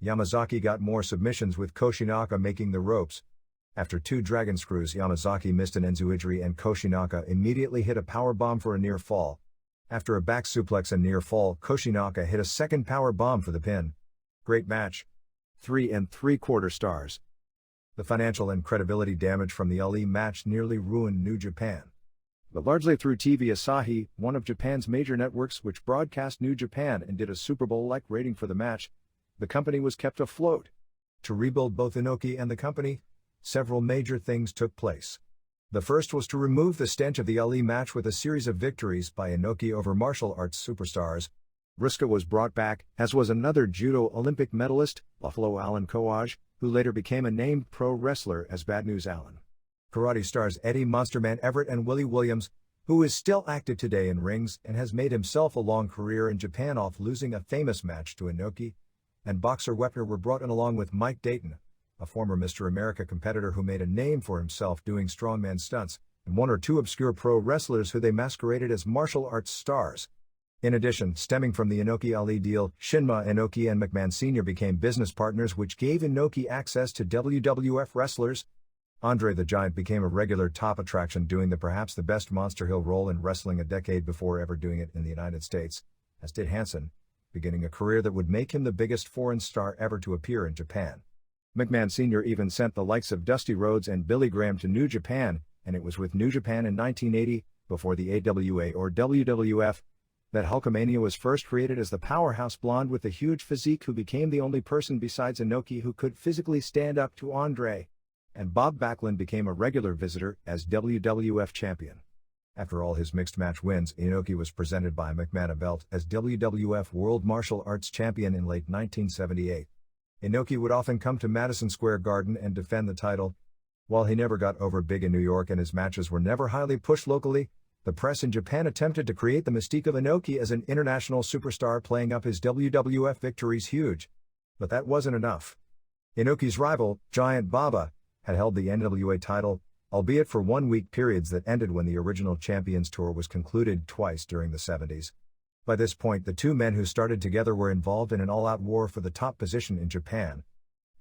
Speaker 1: Yamazaki got more submissions with Koshinaka making the ropes. After 2 dragon screws, Yamazaki missed an enzouidri and Koshinaka immediately hit a power bomb for a near fall. After a back suplex and near fall, Koshinaka hit a second power bomb for the pin. Great match. 3.75 stars. The financial and credibility damage from the Ali match nearly ruined New Japan. But largely through TV Asahi, one of Japan's major networks which broadcast New Japan and did a Super Bowl-like rating for the match, the company was kept afloat. To rebuild both Inoki and the company, several major things took place. The first was to remove the stench of the Ali match with a series of victories by Inoki over martial arts superstars. Ruska was brought back, as was another judo Olympic medalist, Buffalo Alan Koashi, who later became a named pro wrestler as Bad News Allen. Karate stars Eddie Monsterman Everett and Willie Williams, who is still active today in rings and has made himself a long career in Japan off losing a famous match to Inoki, and boxer Wepner were brought in along with Mike Dayton, a former Mr. America competitor who made a name for himself doing strongman stunts, and 1 or 2 obscure pro wrestlers who they masqueraded as martial arts stars. In addition, stemming from the Inoki-Ali deal, Shinma Inoki and McMahon Sr. became business partners, which gave Inoki access to WWF wrestlers. Andre the Giant became a regular top attraction, doing perhaps the best Monster Hill role in wrestling a decade before ever doing it in the United States, as did Hansen, beginning a career that would make him the biggest foreign star ever to appear in Japan. McMahon Sr. even sent the likes of Dusty Rhodes and Billy Graham to New Japan, and it was with New Japan in 1980, before the AWA or WWF, that Hulkamania was first created as the powerhouse blonde with the huge physique who became the only person besides Inoki who could physically stand up to Andre. And Bob Backlund became a regular visitor as WWF champion. After all his mixed match wins, Inoki was presented by McMahon a belt as WWF World Martial Arts Champion in late 1978. Inoki would often come to Madison Square Garden and defend the title. While he never got over big in New York and his matches were never highly pushed locally, the press in Japan attempted to create the mystique of Inoki as an international superstar, playing up his WWF victories huge. But that wasn't enough. Inoki's rival, Giant Baba, had held the NWA title, albeit for 1-week periods that ended when the original Champions Tour was concluded twice during the 70s. By this point, the 2 men who started together were involved in an all-out war for the top position in Japan.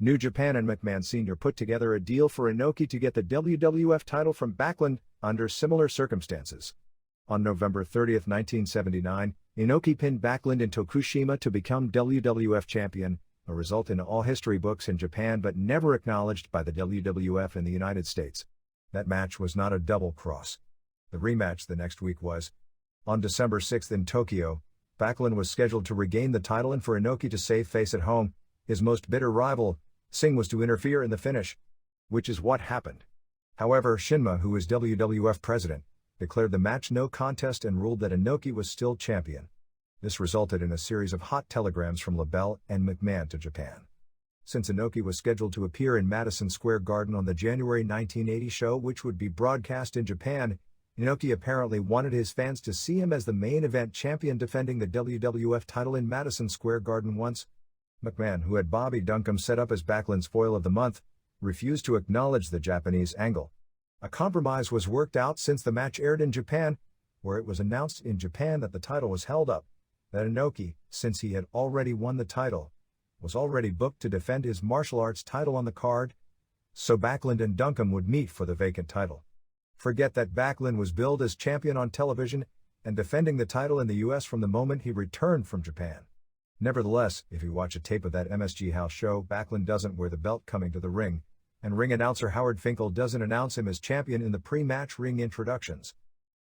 Speaker 1: New Japan and McMahon Sr. put together a deal for Inoki to get the WWF title from Backlund under similar circumstances. On November 30, 1979, Inoki pinned Backlund in Tokushima to become WWF champion, a result in all history books in Japan but never acknowledged by the WWF in the United States. That match was not a double cross. The rematch the next week was. On December 6 in Tokyo, Backlund was scheduled to regain the title, and for Inoki to save face at home, his most bitter rival, Singh, was to interfere in the finish. Which is what happened. However, Shinma, who is WWF president, declared the match no contest and ruled that Inoki was still champion. This resulted in a series of hot telegrams from LaBelle and McMahon to Japan. Since Inoki was scheduled to appear in Madison Square Garden on the January 1980 show, which would be broadcast in Japan, Inoki apparently wanted his fans to see him as the main event champion defending the WWF title in Madison Square Garden once. McMahon, who had Bobby Duncombe set up as Backlund's foil of the month, refused to acknowledge the Japanese angle. A compromise was worked out since the match aired in Japan, where it was announced in Japan that the title was held up, that Inoki, since he had already won the title, was already booked to defend his martial arts title on the card, so Backlund and Duncombe would meet for the vacant title. Forget that Backlund was billed as champion on television and defending the title in the US from the moment he returned from Japan. Nevertheless, if you watch a tape of that MSG House show, Backlund doesn't wear the belt coming to the ring, and ring announcer Howard Finkel doesn't announce him as champion in the pre-match ring introductions.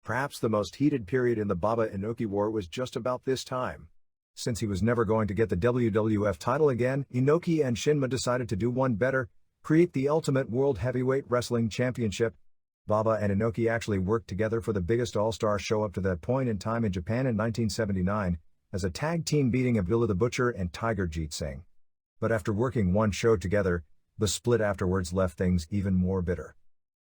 Speaker 1: Perhaps the most heated period in the Baba Inoki war was just about this time. Since he was never going to get the WWF title again, Inoki and Shinma decided to do one better, create the Ultimate World Heavyweight Wrestling Championship. Baba and Inoki actually worked together for the biggest all-star show up to that point in time in Japan in 1979, as a tag team beating Abdullah the Butcher and Tiger Jeet Singh. But after working one show together, the split afterwards left things even more bitter.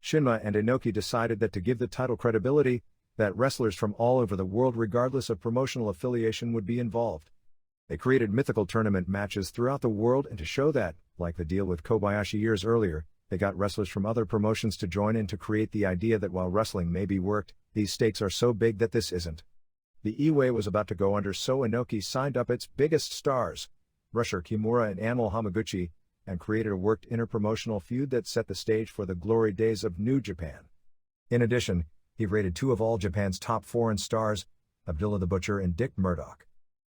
Speaker 1: Shinma and Inoki decided that to give the title credibility, that wrestlers from all over the world regardless of promotional affiliation would be involved. They created mythical tournament matches throughout the world, and to show that, like the deal with Kobayashi years earlier, they got wrestlers from other promotions to join in to create the idea that while wrestling may be worked, these stakes are so big that this isn't. The Iway was about to go under, so Inoki signed up its biggest stars, Rusher Kimura and Anil Hamaguchi, and created a worked interpromotional feud that set the stage for the glory days of New Japan. In addition, he rated two of All Japan's top foreign stars, Abdullah the Butcher and Dick Murdoch.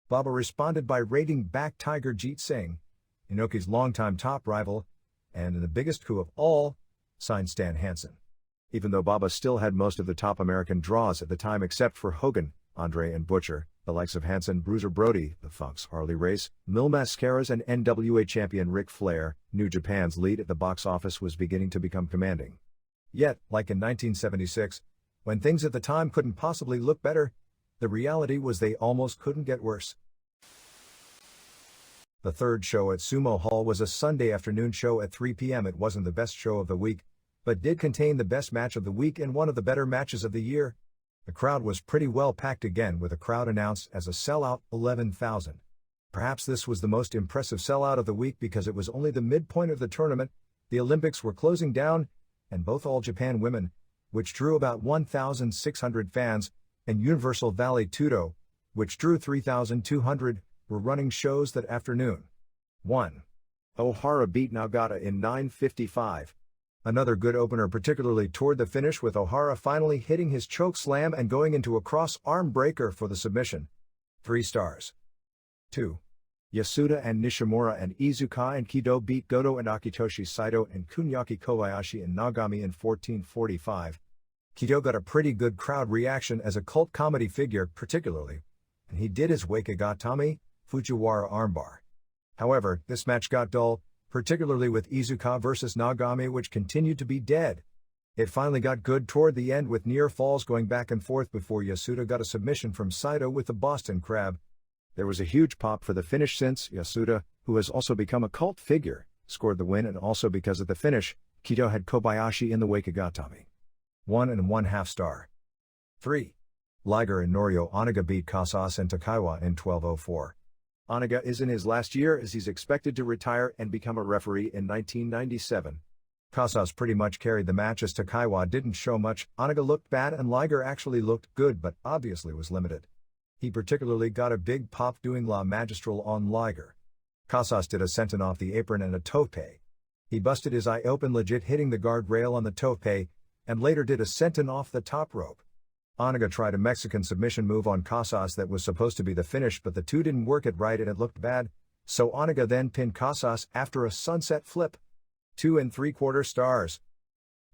Speaker 1: Baba responded by rating back Tiger Jeet Singh, Inoki's longtime top rival, and in the biggest coup of all, signed Stan Hansen. Even though Baba still had most of the top American draws at the time except for Hogan, Andre and Butcher, the likes of Hansen, Bruiser Brody, the Funk's Harley Race, Mil Mascaras and NWA champion Ric Flair, New Japan's lead at the box office was beginning to become commanding. Yet, like in 1976, when things at the time couldn't possibly look better, the reality was they almost couldn't get worse. The third show at Sumo Hall was a Sunday afternoon show at 3 p.m. It wasn't the best show of the week, but did contain the best match of the week and one of the better matches of the year. The crowd was pretty well packed again, with a crowd announced as a sellout, 11,000. Perhaps this was the most impressive sellout of the week because it was only the midpoint of the tournament, the Olympics were closing down, and both All Japan Women, which drew about 1,600 fans, and Universal Valley Tudo, which drew 3,200, were running shows that afternoon. 1. Ohara beat Nagata in 9:55. Another good opener, particularly toward the finish, with Ohara finally hitting his choke slam and going into a cross-arm breaker for the submission. 3 stars. 2. Yasuda and Nishimura and Izukai and Kido beat Goto and Akitoshi, Saito and Kunyaki, Koashi and Nagami in 14:45. Kido got a pretty good crowd reaction as a cult comedy figure, particularly, and he did his Wakigatami, Fujiwara armbar. However, this match got dull, particularly with Izuka versus Nagami, which continued to be dead. It finally got good toward the end, with near falls going back and forth before Yasuda got a submission from Saito with the Boston Crab. There was a huge pop for the finish since Yasuda, who has also become a cult figure, scored the win, and also because of the finish, Kido had Kobayashi in the Wakigatami. 1.5 star. 3. Liger and Norio Onaga beat Casas and Takaiwa in 12:04. Onaga is in his last year as he's expected to retire and become a referee in 1997. Casas pretty much carried the match as Takaiwa didn't show much. Onaga looked bad and Liger actually looked good but obviously was limited. He particularly got a big pop doing La Magistral on Liger. Casas did a senton off the apron and a tope. He busted his eye open legit, hitting the guardrail on the tope, and later did a senton off the top rope. Onaga tried a Mexican submission move on Casas that was supposed to be the finish, but the two didn't work it right and it looked bad, so Onaga then pinned Casas after a sunset flip. 2.75 stars.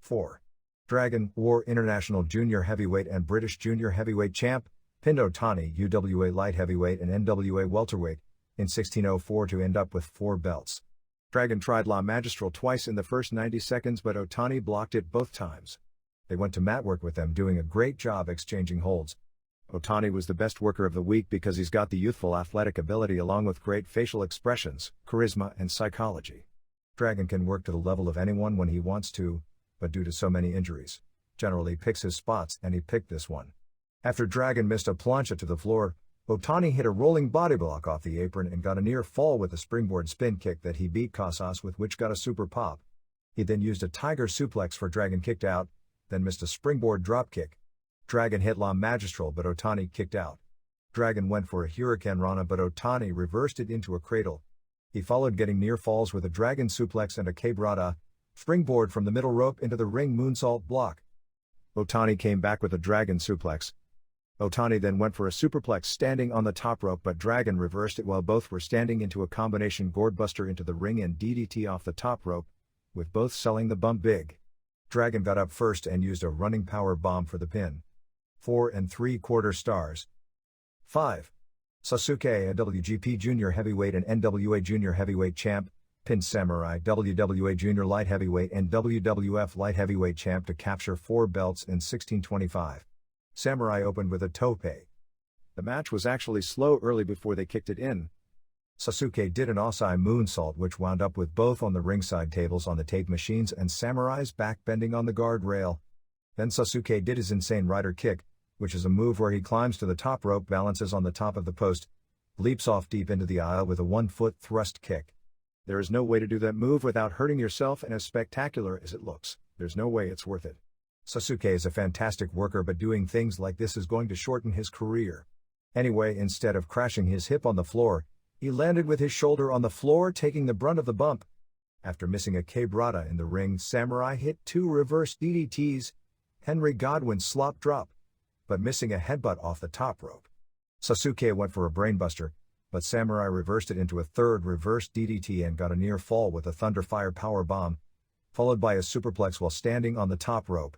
Speaker 1: 4. Dragon War International Junior Heavyweight and British Junior Heavyweight Champ, pinned Otani, UWA Light Heavyweight and NWA Welterweight, in 16:04 to end up with 4 belts. Dragon tried La Magistral twice in the first 90 seconds, but Otani blocked it both times. They went to mat work with them, doing a great job exchanging holds. Otani was the best worker of the week because he's got the youthful athletic ability along with great facial expressions, charisma and psychology. Dragon can work to the level of anyone when he wants to, but due to so many injuries, generally picks his spots, and he picked this one. After Dragon missed a plancha to the floor, Otani hit a rolling body block off the apron and got a near fall with a springboard spin kick that he beat Casas with, which got a super pop. He then used a tiger suplex for Dragon kicked out, then missed a springboard drop kick. Dragon hit La Magistral but Otani kicked out. Dragon went for a Hurricane Rana but Otani reversed it into a cradle. He followed getting near falls with a Dragon suplex and a Quebrada, springboard from the middle rope into the ring moonsault block. Otani came back with a Dragon suplex. Otani then went for a superplex standing on the top rope but Dragon reversed it while both were standing into a combination gourdbuster into the ring and DDT off the top rope, with both selling the bump big. Dragon got up first and used a running power bomb for the pin. 4 3/4 stars. 5. Sasuke, a WGP Junior Heavyweight and NWA Junior Heavyweight Champ, pinned Samurai, WWA Junior Light Heavyweight and WWF Light Heavyweight Champ to capture 4 belts in 1625. Samurai opened with a tope. The match was actually slow early before they kicked it in. Sasuke did an Acai moonsault which wound up with both on the ringside tables on the tape machines and Samurai's back bending on the guardrail. Then Sasuke did his insane rider kick, which is a move where he climbs to the top rope, balances on the top of the post, leaps off deep into the aisle with a 1-foot thrust kick. There is no way to do that move without hurting yourself, and as spectacular as it looks, there's no way it's worth it. Sasuke is a fantastic worker, but doing things like this is going to shorten his career. Anyway, instead of crashing his hip on the floor, he landed with his shoulder on the floor, taking the brunt of the bump. After missing a Quebrada in the ring, Samurai hit 2 reverse DDTs, Henry Godwin slop drop, but missing a headbutt off the top rope. Sasuke went for a brainbuster, but Samurai reversed it into a 3rd reverse DDT and got a near fall with a Thunderfire power bomb, followed by a superplex while standing on the top rope.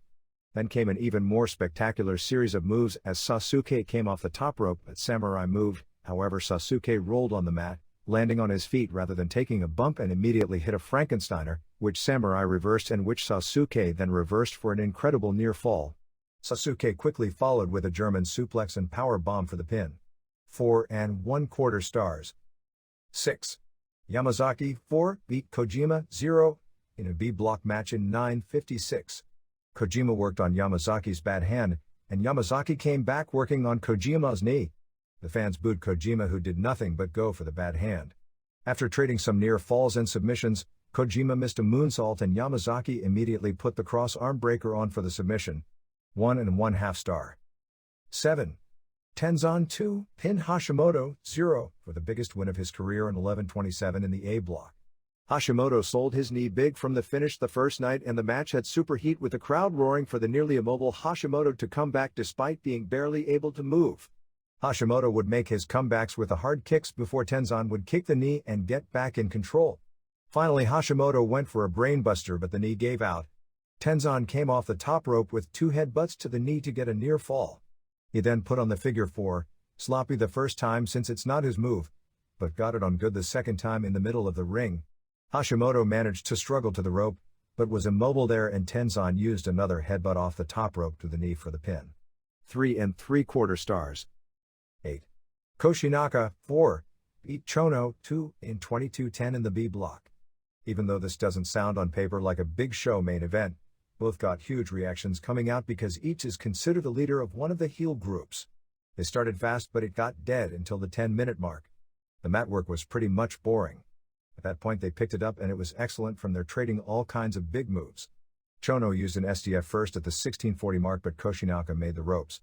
Speaker 1: Then came an even more spectacular series of moves as Sasuke came off the top rope but Samurai moved. However, Sasuke rolled on the mat, landing on his feet rather than taking a bump, and immediately hit a Frankensteiner, which Samurai reversed and which Sasuke then reversed for an incredible near fall. Sasuke quickly followed with a German suplex and power bomb for the pin. 4 1/4 stars. 6. Yamazaki, 4, beat Kojima, 0, in a B-block match in 9:56. Kojima worked on Yamazaki's bad hand, and Yamazaki came back working on Kojima's knee. The fans booed Kojima, who did nothing but go for the bad hand. After trading some near falls and submissions, Kojima missed a moonsault and Yamazaki immediately put the cross arm breaker on for the submission. 1 1/2 star. 7. Tenzan 2, pinned Hashimoto, 0, for the biggest win of his career in 11:27 in the A block. Hashimoto sold his knee big from the finish the first night, and the match had super heat with the crowd roaring for the nearly immobile Hashimoto to come back despite being barely able to move. Hashimoto would make his comebacks with the hard kicks before Tenzan would kick the knee and get back in control. Finally, Hashimoto went for a brainbuster but the knee gave out. Tenzan came off the top rope with 2 headbutts to the knee to get a near fall. He then put on the figure 4, sloppy the first time since it's not his move, but got it on good the second time in the middle of the ring. Hashimoto managed to struggle to the rope, but was immobile there, and Tenzan used another headbutt off the top rope to the knee for the pin. 3 3/4 stars. 8. Koshinaka, 4, beat Chono, 2, in 22:10 in the B block. Even though this doesn't sound on paper like a big show main event, both got huge reactions coming out because each is considered the leader of one of the heel groups. They started fast but it got dead until the 10-minute mark. The mat work was pretty much boring. At that point they picked it up and it was excellent from their trading all kinds of big moves. Chono used an SDF first at the 16:40 mark but Koshinaka made the ropes.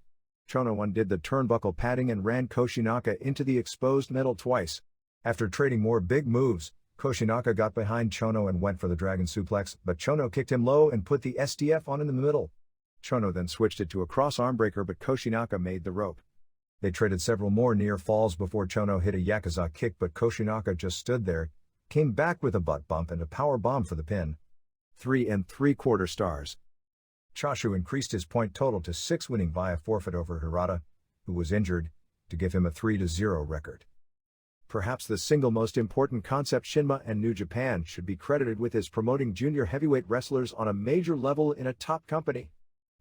Speaker 1: Chono undid the turnbuckle padding and ran Koshinaka into the exposed metal twice. After trading more big moves, Koshinaka got behind Chono and went for the Dragon suplex, but Chono kicked him low and put the SDF on in the middle. Chono then switched it to a cross armbreaker but Koshinaka made the rope. They traded several more near falls before Chono hit a Yakuza kick but Koshinaka just stood there, came back with a butt bump and a power bomb for the pin. 3 3/4 stars. Chashu increased his point total to 6, winning via forfeit over Hirata, who was injured, to give him a 3-0 record. Perhaps the single most important concept Shinma and New Japan should be credited with is promoting junior heavyweight wrestlers on a major level in a top company.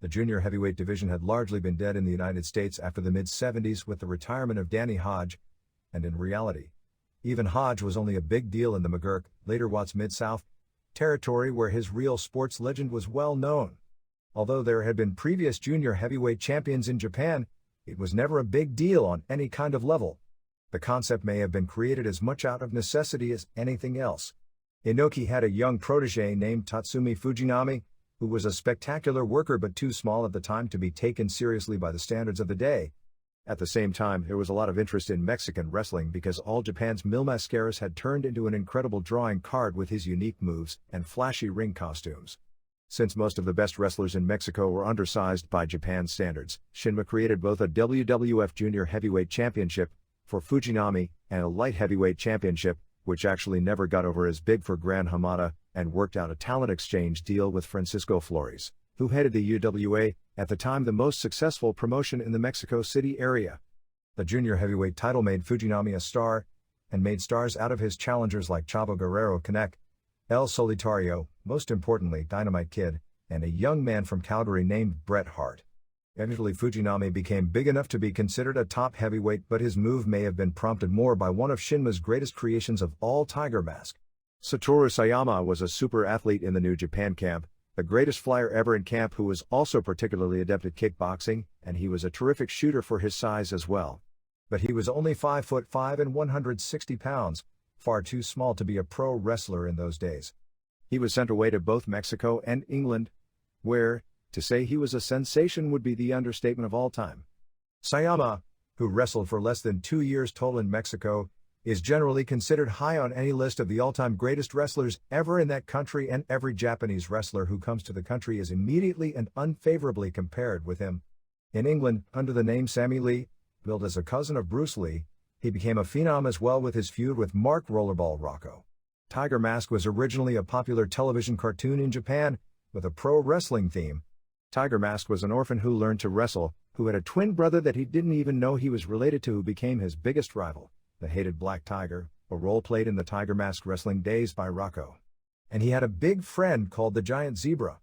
Speaker 1: The junior heavyweight division had largely been dead in the United States after the mid-70s with the retirement of Danny Hodge, and in reality, even Hodge was only a big deal in the McGurk, later Watts Mid-South, territory where his real sports legend was well known. Although there had been previous junior heavyweight champions in Japan, it was never a big deal on any kind of level. The concept may have been created as much out of necessity as anything else. Inoki had a young protege named Tatsumi Fujinami, who was a spectacular worker but too small at the time to be taken seriously by the standards of the day. At the same time, there was a lot of interest in Mexican wrestling because all Japan's Mil Mascaras had turned into an incredible drawing card with his unique moves and flashy ring costumes. Since most of the best wrestlers in Mexico were undersized by Japan's standards, Shinma created both a WWF Junior Heavyweight Championship for Fujinami and a Light Heavyweight Championship, which actually never got over as big for Gran Hamada, and worked out a talent exchange deal with Francisco Flores, who headed the UWA, at the time the most successful promotion in the Mexico City area. The junior heavyweight title made Fujinami a star, and made stars out of his challengers like Chavo Guerrero Canek, El Solitario, most importantly Dynamite Kid, and a young man from Calgary named Bret Hart. Eventually Fujinami became big enough to be considered a top heavyweight, but his move may have been prompted more by one of Shinma's greatest creations of all, Tiger Mask. Satoru Sayama was a super athlete in the New Japan camp, the greatest flyer ever in camp, who was also particularly adept at kickboxing, and he was a terrific shooter for his size as well. But he was only 5'5" and 160 pounds, far too small to be a pro wrestler in those days. He was sent away to both Mexico and England, where, to say he was a sensation would be the understatement of all time. Sayama, who wrestled for less than 2 years total in Mexico, is generally considered high on any list of the all-time greatest wrestlers ever in that country, and every Japanese wrestler who comes to the country is immediately and unfavorably compared with him. In England, under the name Sammy Lee, billed as a cousin of Bruce Lee, he became a phenom as well with his feud with Mark Rollerball Rocco. Tiger Mask was originally a popular television cartoon in Japan, with a pro wrestling theme. Tiger Mask was an orphan who learned to wrestle, who had a twin brother that he didn't even know he was related to, who became his biggest rival, the hated Black Tiger, a role played in the Tiger Mask wrestling days by Rocco. And he had a big friend called the Giant Zebra.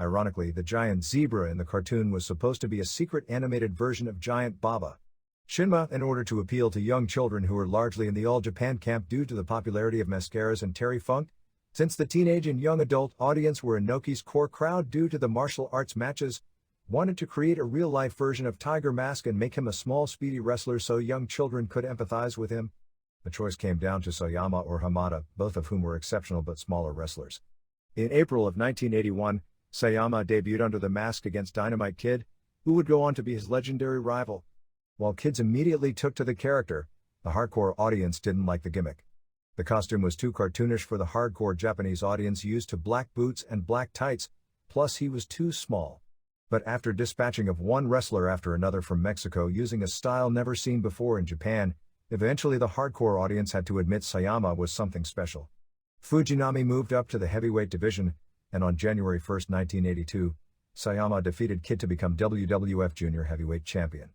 Speaker 1: Ironically, the Giant Zebra in the cartoon was supposed to be a secret animated version of Giant Baba. Shinma, in order to appeal to young children who were largely in the all-Japan camp due to the popularity of Mascaras and Terry Funk, since the teenage and young adult audience were Inoki's core crowd due to the martial arts matches, wanted to create a real-life version of Tiger Mask and make him a small, speedy wrestler so young children could empathize with him. The choice came down to Sayama or Hamada, both of whom were exceptional but smaller wrestlers. In April of 1981, Sayama debuted under the mask against Dynamite Kid, who would go on to be his legendary rival. While kids immediately took to the character, the hardcore audience didn't like the gimmick. The costume was too cartoonish for the hardcore Japanese audience used to black boots and black tights, plus he was too small. But after dispatching of one wrestler after another from Mexico using a style never seen before in Japan, eventually the hardcore audience had to admit Sayama was something special. Fujinami moved up to the heavyweight division, and on January 1, 1982, Sayama defeated Kid to become WWF Junior Heavyweight Champion.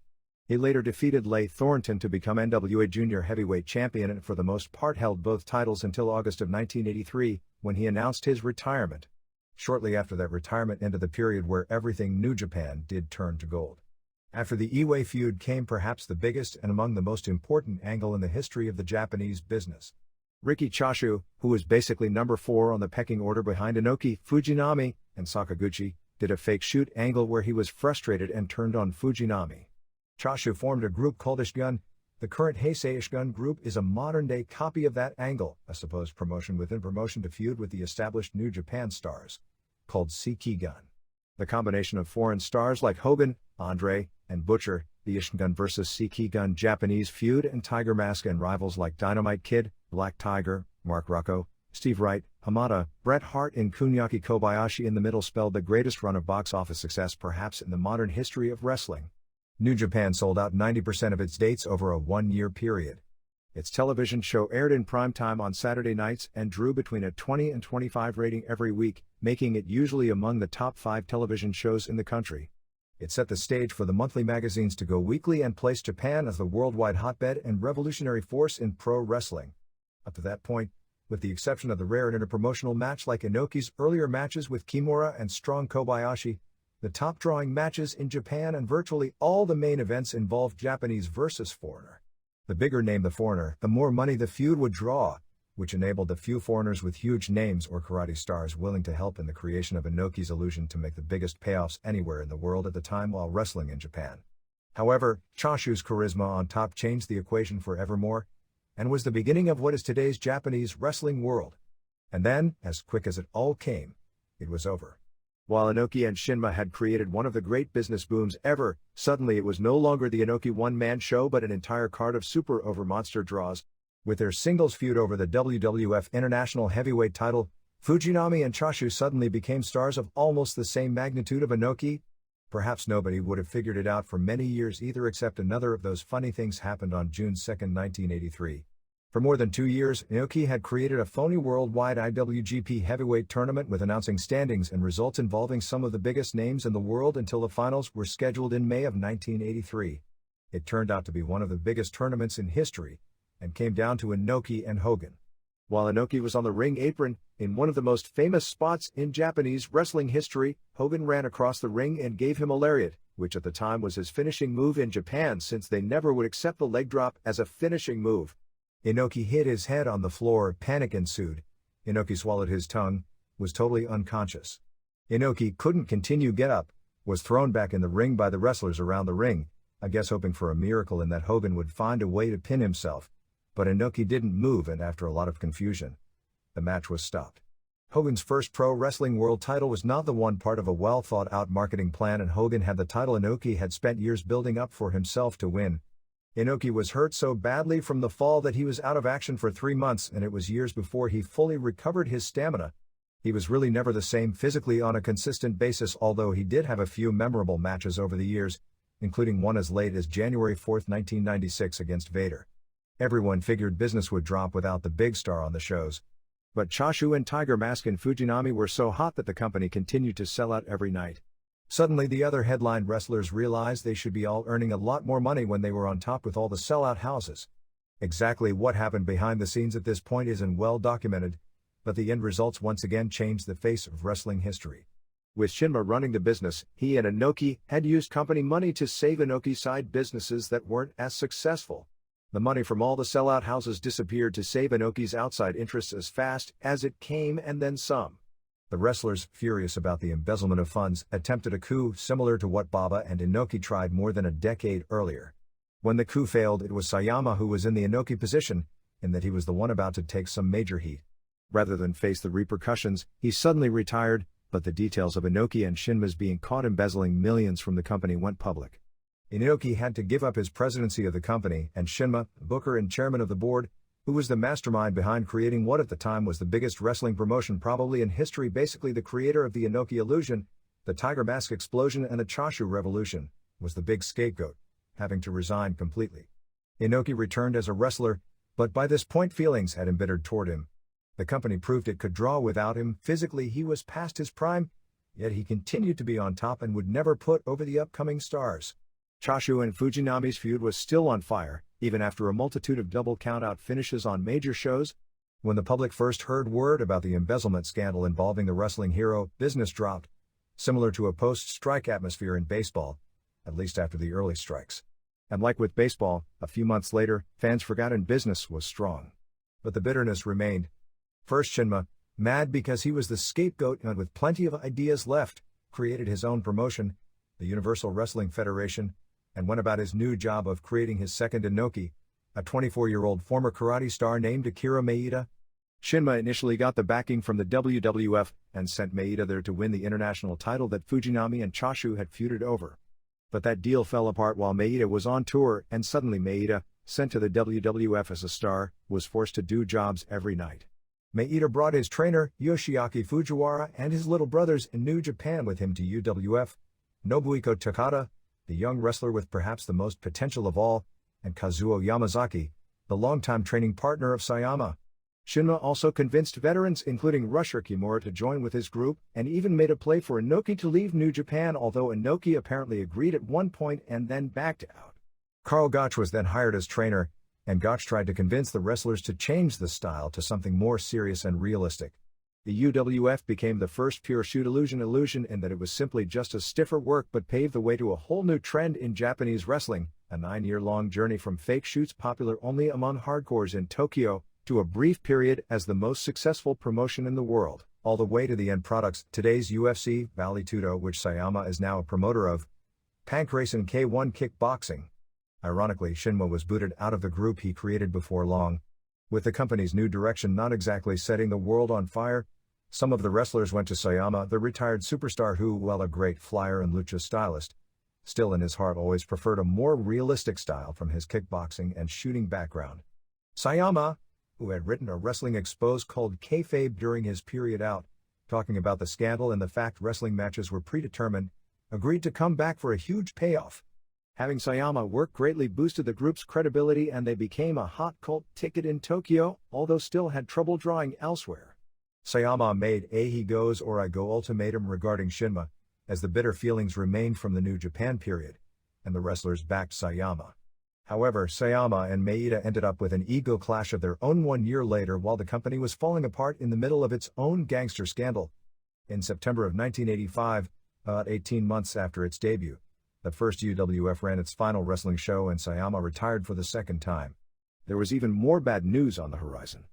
Speaker 1: He later defeated Leigh Thornton to become NWA Junior Heavyweight Champion and for the most part held both titles until August of 1983, when he announced his retirement. Shortly after that retirement ended the period where everything New Japan did turn to gold. After the Iway feud came perhaps the biggest and among the most important angle in the history of the Japanese business. Riki Choshu, who was basically number 4 on the pecking order behind Inoki, Fujinami, and Sakaguchi, did a fake shoot angle where he was frustrated and turned on Fujinami. Choshu formed a group called Ishgun. The current Heisei Ishgun group is a modern-day copy of that angle, a supposed promotion within promotion to feud with the established New Japan stars, called Seiki-gun. The combination of foreign stars like Hogan, Andre, and Butcher, the Ishgun vs. Seiki-gun Japanese feud, and Tiger Mask and rivals like Dynamite Kid, Black Tiger, Mark Rocco, Steve Wright, Hamada, Bret Hart, and Kunyaki Kobayashi in the middle spelled the greatest run of box office success perhaps in the modern history of wrestling. New Japan sold out 90% of its dates over a 1-year period. Its television show aired in prime time on Saturday nights and drew between a 20 and 25 rating every week, making it usually among the top 5 television shows in the country. It set the stage for the monthly magazines to go weekly and placed Japan as the worldwide hotbed and revolutionary force in pro wrestling. Up to that point, with the exception of the rare and interpromotional match like Inoki's earlier matches with Kimura and Strong Kobayashi, the top drawing matches in Japan and virtually all the main events involved Japanese versus foreigner. The bigger name the foreigner, the more money the feud would draw, which enabled the few foreigners with huge names or karate stars willing to help in the creation of Inoki's illusion to make the biggest payoffs anywhere in the world at the time while wrestling in Japan. However, Choshu's charisma on top changed the equation forevermore, and was the beginning of what is today's Japanese wrestling world. And then, as quick as it all came, it was over. While Inoki and Shinma had created one of the great business booms ever, suddenly it was no longer the Inoki one-man show but an entire card of super over monster draws. With their singles feud over the WWF International Heavyweight title, Fujinami and Choshu suddenly became stars of almost the same magnitude of Inoki. Perhaps nobody would have figured it out for many years either, except another of those funny things happened on June 2, 1983. For more than 2 years, Inoki had created a phony worldwide IWGP heavyweight tournament with announcing standings and results involving some of the biggest names in the world until the finals were scheduled in May of 1983. It turned out to be one of the biggest tournaments in history, and came down to Inoki and Hogan. While Inoki was on the ring apron, in one of the most famous spots in Japanese wrestling history, Hogan ran across the ring and gave him a lariat, which at the time was his finishing move in Japan since they never would accept the leg drop as a finishing move. Inoki hit his head on the floor, panic ensued. Inoki swallowed his tongue, was totally unconscious. Inoki couldn't continue get up, was thrown back in the ring by the wrestlers around the ring, I guess hoping for a miracle in that Hogan would find a way to pin himself. But Inoki didn't move, and after a lot of confusion, the match was stopped. Hogan's first pro wrestling world title was not the one part of a well-thought-out marketing plan, and Hogan had the title Inoki had spent years building up for himself to win. Inoki was hurt so badly from the fall that he was out of action for 3 months, and it was years before he fully recovered his stamina. He was really never the same physically on a consistent basis, although he did have a few memorable matches over the years, including one as late as January 4, 1996 against Vader. Everyone figured business would drop without the big star on the shows. But Choshu and Tiger Mask and Fujinami were so hot that the company continued to sell out every night. Suddenly the other headline wrestlers realized they should be all earning a lot more money when they were on top with all the sellout houses. Exactly what happened behind the scenes at this point isn't well documented, but the end results once again changed the face of wrestling history. With Shinma running the business, he and Inoki had used company money to save Inoki's side businesses that weren't as successful. The money from all the sellout houses disappeared to save Inoki's outside interests as fast as it came, and then some. The wrestlers, furious about the embezzlement of funds, attempted a coup similar to what Baba and Inoki tried more than a decade earlier. When the coup failed, it was Sayama who was in the Inoki position, in that he was the one about to take some major heat. Rather than face the repercussions, he suddenly retired, but the details of Inoki and Shinma's being caught embezzling millions from the company went public. Inoki had to give up his presidency of the company, and Shinma, booker and chairman of the board, who was the mastermind behind creating what at the time was the biggest wrestling promotion probably in history, basically the creator of the Inoki illusion, the Tiger Mask explosion and the Choshu revolution, was the big scapegoat, having to resign completely. Inoki returned as a wrestler, but by this point feelings had embittered toward him. The company proved it could draw without him. Physically he was past his prime, yet he continued to be on top and would never put over the upcoming stars. Choshu and Fujinami's feud was still on fire, even after a multitude of double count-out finishes on major shows. When the public first heard word about the embezzlement scandal involving the wrestling hero, business dropped, similar to a post-strike atmosphere in baseball, at least after the early strikes. And like with baseball, a few months later, fans forgot and business was strong. But the bitterness remained. First Shinma, mad because he was the scapegoat and with plenty of ideas left, created his own promotion, the Universal Wrestling Federation, and went about his new job of creating his second Inoki, a 24-year-old former karate star named Akira Meita. Shinma initially got the backing from the WWF and sent Meita there to win the international title that Fujinami and Choshu had feuded over. But that deal fell apart while Meita was on tour, and suddenly Meita, sent to the WWF as a star, was forced to do jobs every night. Meita brought his trainer, Yoshiaki Fujiwara, and his little brothers in New Japan with him to UWF, Nobuhiko Takata, the young wrestler with perhaps the most potential of all, and Kazuo Yamazaki, the longtime training partner of Sayama. Shinma also convinced veterans including Rusher Kimura to join with his group, and even made a play for Inoki to leave New Japan, although Inoki apparently agreed at one point and then backed out. Karl Gotch was then hired as trainer, and Gotch tried to convince the wrestlers to change the style to something more serious and realistic. The UWF became the first pure shoot illusion in that it was simply just a stiffer work but paved the way to a whole new trend in Japanese wrestling, a 9-year-long journey from fake shoots popular only among hardcores in Tokyo, to a brief period as the most successful promotion in the world, all the way to the end products, today's UFC, Vale Tudo, which Sayama is now a promoter of, Pancrase and K1 Kickboxing. Ironically, Shinma was booted out of the group he created before long. With the company's new direction not exactly setting the world on fire, some of the wrestlers went to Sayama, the retired superstar who, while a great flyer and lucha stylist, still in his heart always preferred a more realistic style from his kickboxing and shooting background. Sayama, who had written a wrestling expose called Kayfabe during his period out, talking about the scandal and the fact wrestling matches were predetermined, agreed to come back for a huge payoff. Having Sayama work greatly boosted the group's credibility and they became a hot cult ticket in Tokyo, although still had trouble drawing elsewhere. Sayama made a he goes or I go ultimatum regarding Shinma, as the bitter feelings remained from the New Japan period, and the wrestlers backed Sayama. However, Sayama and Meita ended up with an ego clash of their own 1 year later while the company was falling apart in the middle of its own gangster scandal. In September of 1985, about 18 months after its debut, the first UWF ran its final wrestling show and Sayama retired for the second time. There was even more bad news on the horizon.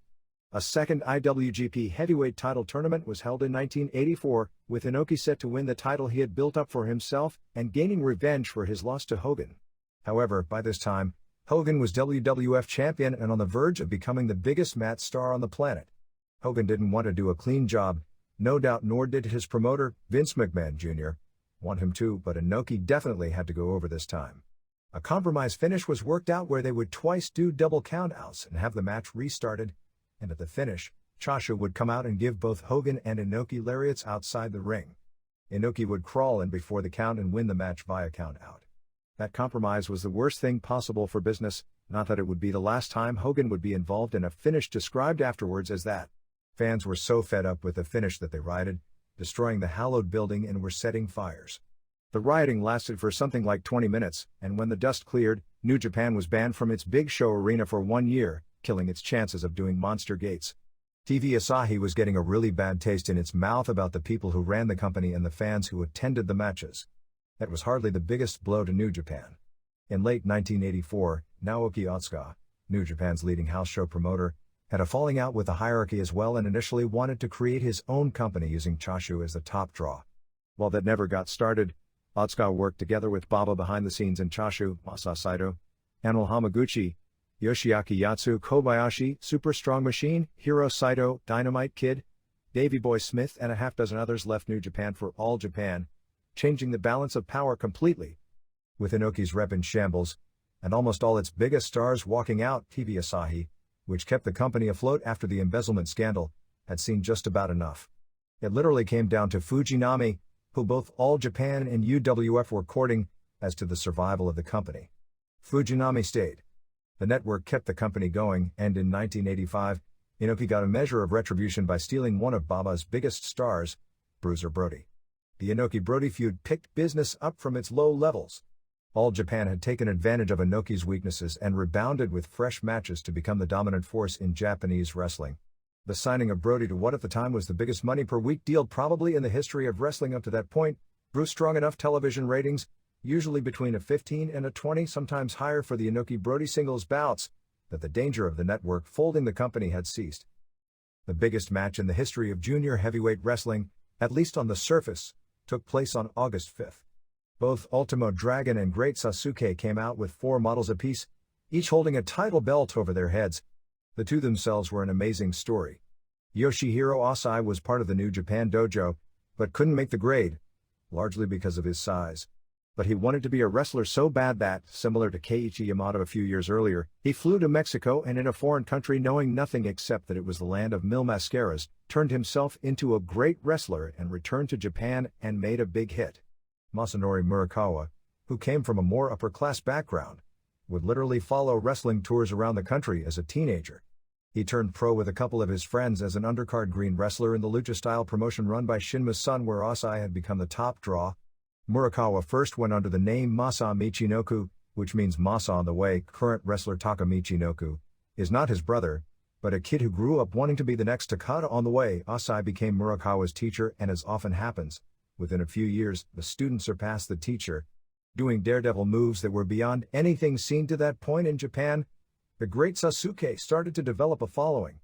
Speaker 1: A second IWGP heavyweight title tournament was held in 1984, with Inoki set to win the title he had built up for himself and gaining revenge for his loss to Hogan. However, by this time, Hogan was WWF champion and on the verge of becoming the biggest mat star on the planet. Hogan didn't want to do a clean job, no doubt, nor did his promoter, Vince McMahon Jr., want him to, but Inoki definitely had to go over this time. A compromise finish was worked out where they would twice do double countouts and have the match restarted, and at the finish, Chashu would come out and give both Hogan and Inoki lariats outside the ring. Inoki would crawl in before the count and win the match via countout. That compromise was the worst thing possible for business, not that it would be the last time Hogan would be involved in a finish described afterwards as that. Fans were so fed up with the finish that they rioted, destroying the hallowed building and were setting fires. The rioting lasted for something like 20 minutes, and when the dust cleared, New Japan was banned from its big show arena for 1 year, killing its chances of doing monster gates. TV Asahi was getting a really bad taste in its mouth about the people who ran the company and the fans who attended the matches. That was hardly the biggest blow to New Japan. In late 1984, Naoki Otsuka, New Japan's leading house show promoter, had a falling out with the hierarchy as well and initially wanted to create his own company using Chashu as the top draw. While that never got started, Otsuka worked together with Baba behind the scenes in Chashu, Masa Saito, Anil Hamaguchi, Yoshiaki Yatsu Kobayashi, Super Strong Machine, Hiro Saito, Dynamite Kid, Davey Boy Smith and a half dozen others left New Japan for All Japan, changing the balance of power completely. With Inoki's rep in shambles, and almost all its biggest stars walking out, TV Asahi, which kept the company afloat after the embezzlement scandal, had seen just about enough. It literally came down to Fujinami, who both All Japan and UWF were courting, as to the survival of the company. Fujinami stayed. The network kept the company going, and in 1985, Inoki got a measure of retribution by stealing one of Baba's biggest stars, Bruiser Brody. The Inoki-Brody feud picked business up from its low levels. All Japan had taken advantage of Inoki's weaknesses and rebounded with fresh matches to become the dominant force in Japanese wrestling. The signing of Brody to what at the time was the biggest money-per-week deal probably in the history of wrestling up to that point, drew strong enough television ratings, usually between a 15 and a 20, sometimes higher for the Inoki-Brody singles bouts, that the danger of the network folding the company had ceased. The biggest match in the history of junior heavyweight wrestling, at least on the surface, took place on August 5. Both Ultimo Dragon and Great Sasuke came out with 4 models apiece, each holding a title belt over their heads. The two themselves were an amazing story. Yoshihiro Acai was part of the New Japan dojo, but couldn't make the grade, largely because of his size. But he wanted to be a wrestler so bad that, similar to Keiichi Yamato a few years earlier, he flew to Mexico and in a foreign country knowing nothing except that it was the land of mil mascaras, turned himself into a great wrestler and returned to Japan and made a big hit. Masinori Murakawa, who came from a more upper-class background, would literally follow wrestling tours around the country as a teenager. He turned pro with a couple of his friends as an undercard green wrestler in the lucha-style promotion run by Shinma's son where Acai had become the top draw. Murakawa first went under the name Masa Michinoku, which means Masa on the way. Current wrestler Taka Michinoku is not his brother, but a kid who grew up wanting to be the next Takata on the way. Acai became Murakawa's teacher and as often happens, within a few years, the student surpassed the teacher, doing daredevil moves that were beyond anything seen to that point in Japan. The great Sasuke started to develop a following.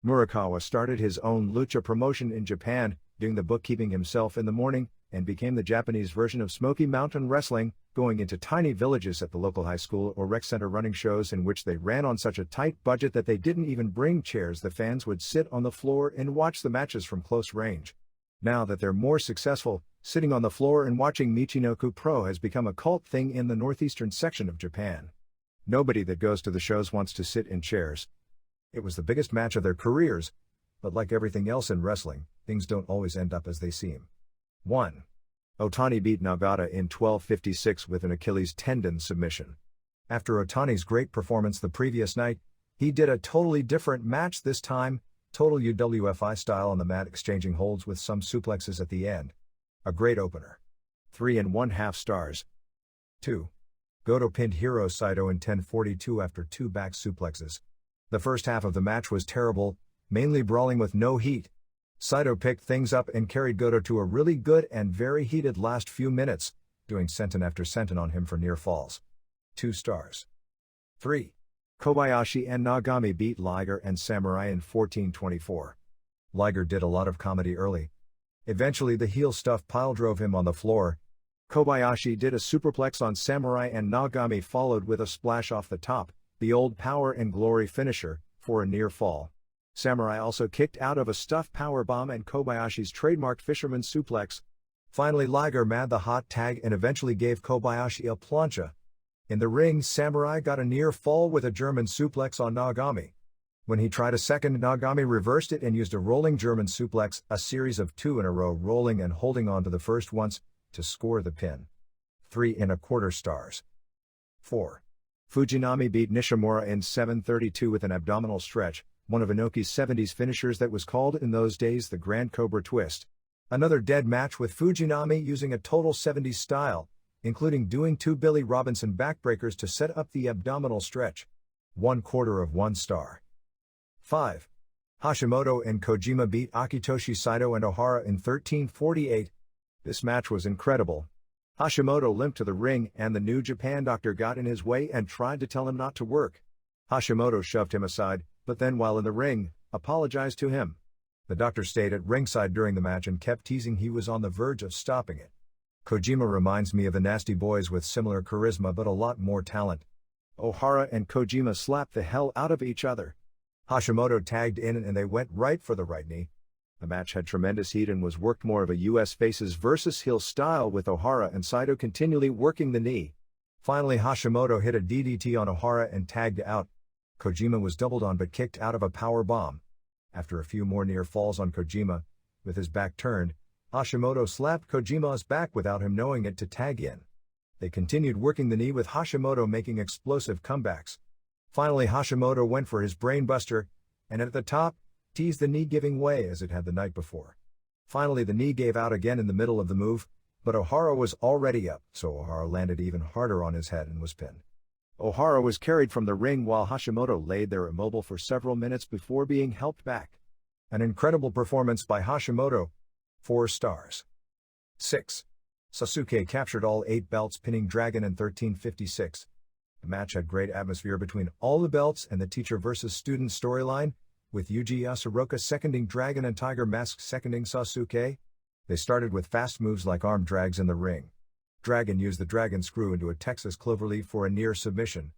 Speaker 1: Murakawa started his own lucha promotion in Japan, doing the bookkeeping himself in the morning, and became the Japanese version of Smoky Mountain Wrestling, going into tiny villages at the local high school or rec center running shows in which they ran on such a tight budget that they didn't even bring chairs. The fans would sit on the floor and watch the matches from close range. Now that they're more successful, sitting on the floor and watching Michinoku Pro has become a cult thing in the northeastern section of Japan. Nobody that goes to the shows wants to sit in chairs. It was the biggest match of their careers, but like everything else in wrestling, things don't always end up as they seem. 1. Otani beat Nagata in 12:56 with an Achilles tendon submission. After Otani's great performance the previous night, he did a totally different match this time, total UWFI style on the mat, exchanging holds with some suplexes at the end. A great opener. 3.5 stars. 2. Goto pinned Hiro Saito in 10:42 after 2 back suplexes. The first half of the match was terrible, mainly brawling with no heat. Saito picked things up and carried Goto to a really good and very heated last few minutes, doing senton after senton on him for near falls. 2 stars. 3. Kobayashi and Nagami beat Liger and Samurai in 14:24. Liger did a lot of comedy early. Eventually the heel stuff pile drove him on the floor. Kobayashi did a superplex on Samurai and Nagami followed with a splash off the top, the old power and glory finisher, for a near fall. Samurai also kicked out of a stuffed powerbomb and Kobayashi's trademark fisherman suplex. Finally Liger mad the hot tag and eventually gave Kobayashi a plancha. In the ring, Samurai got a near fall with a German suplex on Nagami. When he tried a second, Nagami reversed it and used a rolling German suplex, a series of 2 in a row, rolling and holding on to the first once, to score the pin. 3.25 stars. 4. Fujinami beat Nishimura in 7:32 with an abdominal stretch, one of Inoki's 70s finishers that was called in those days the Grand Cobra Twist. Another dead match with Fujinami using a total 70s style, including doing 2 Billy Robinson backbreakers to set up the abdominal stretch. 1/4 star. 5. Hashimoto and Kojima beat Akitoshi, Saito and Ohara in 13:48. This match was incredible. Hashimoto limped to the ring and the New Japan doctor got in his way and tried to tell him not to work. Hashimoto shoved him aside, but then while in the ring, apologized to him. The doctor stayed at ringside during the match and kept teasing he was on the verge of stopping it. Kojima reminds me of the Nasty Boys with similar charisma but a lot more talent. Ohara and Kojima slapped the hell out of each other. Hashimoto tagged in and they went right for the right knee. The match had tremendous heat and was worked more of a US faces versus heel style with Ohara and Saito continually working the knee. Finally Hashimoto hit a DDT on Ohara and tagged out. Kojima was doubled on but kicked out of a power bomb. After a few more near falls on Kojima, with his back turned, Hashimoto slapped Kojima's back without him knowing it to tag in. They continued working the knee with Hashimoto making explosive comebacks. Finally Hashimoto went for his brainbuster, and at the top, teased the knee giving way as it had the night before. Finally the knee gave out again in the middle of the move, but Ohara was already up, so Ohara landed even harder on his head and was pinned. Ohara was carried from the ring while Hashimoto laid there immobile for several minutes before being helped back. An incredible performance by Hashimoto. 4 stars. 6. Sasuke captured all 8 belts pinning Dragon in 13:56. The match had great atmosphere between all the belts and the teacher versus student storyline, with Yuji Yasuroka seconding Dragon and Tiger Mask seconding Sasuke. They started with fast moves like arm drags in the ring. Dragon used the Dragon Screw into a Texas Cloverleaf for a near submission.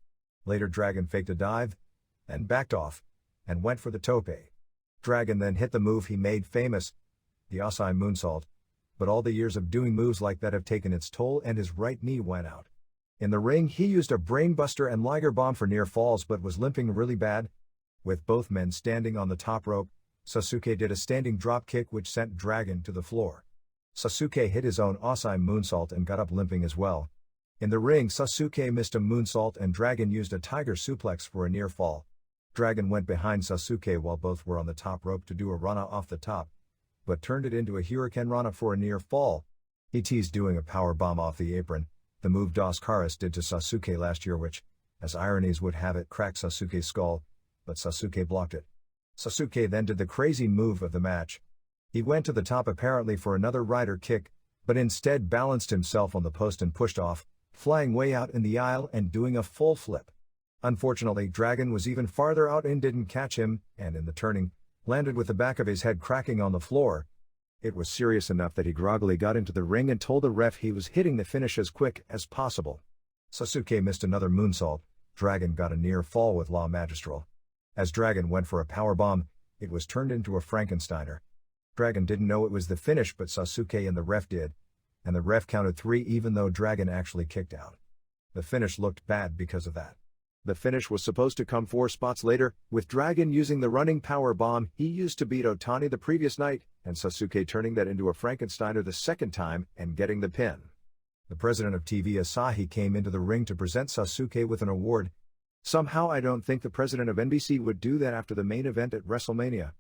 Speaker 1: Later Dragon faked a dive, then backed off, and went for the tope. Dragon then hit the move he made famous, the Acai moonsault, but all the years of doing moves like that have taken its toll and his right knee went out. In the ring he used a brainbuster and Liger bomb for near falls but was limping really bad. With both men standing on the top rope, Sasuke did a standing drop kick which sent Dragon to the floor. Sasuke hit his own Acai moonsault and got up limping as well. In the ring Sasuke missed a moonsault and Dragon used a tiger suplex for a near fall. Dragon went behind Sasuke while both were on the top rope to do a Rana off the top, but turned it into a Hurricane Rana for a near fall. He teased doing a power bomb off the apron, the move Dos Caras did to Sasuke last year which, as ironies would have it, cracked Sasuke's skull, but Sasuke blocked it. Sasuke then did the crazy move of the match. He went to the top apparently for another rider kick, but instead balanced himself on the post and pushed off, flying way out in the aisle and doing a full flip. Unfortunately, Dragon was even farther out and didn't catch him, and in the turning, landed with the back of his head cracking on the floor. It was serious enough that he groggily got into the ring and told the ref he was hitting the finish as quick as possible. Sasuke missed another moonsault. Dragon got a near fall with La Magistral. As Dragon went for a powerbomb, it was turned into a Frankensteiner. Dragon didn't know it was the finish, but Sasuke and the ref did, and the ref counted 3 even though Dragon actually kicked out. The finish looked bad because of that. The finish was supposed to come 4 spots later, with Dragon using the running power bomb he used to beat Otani the previous night, and Sasuke turning that into a Frankensteiner the second time and getting the pin. The president of TV Asahi came into the ring to present Sasuke with an award. Somehow I don't think the president of NBC would do that after the main event at WrestleMania.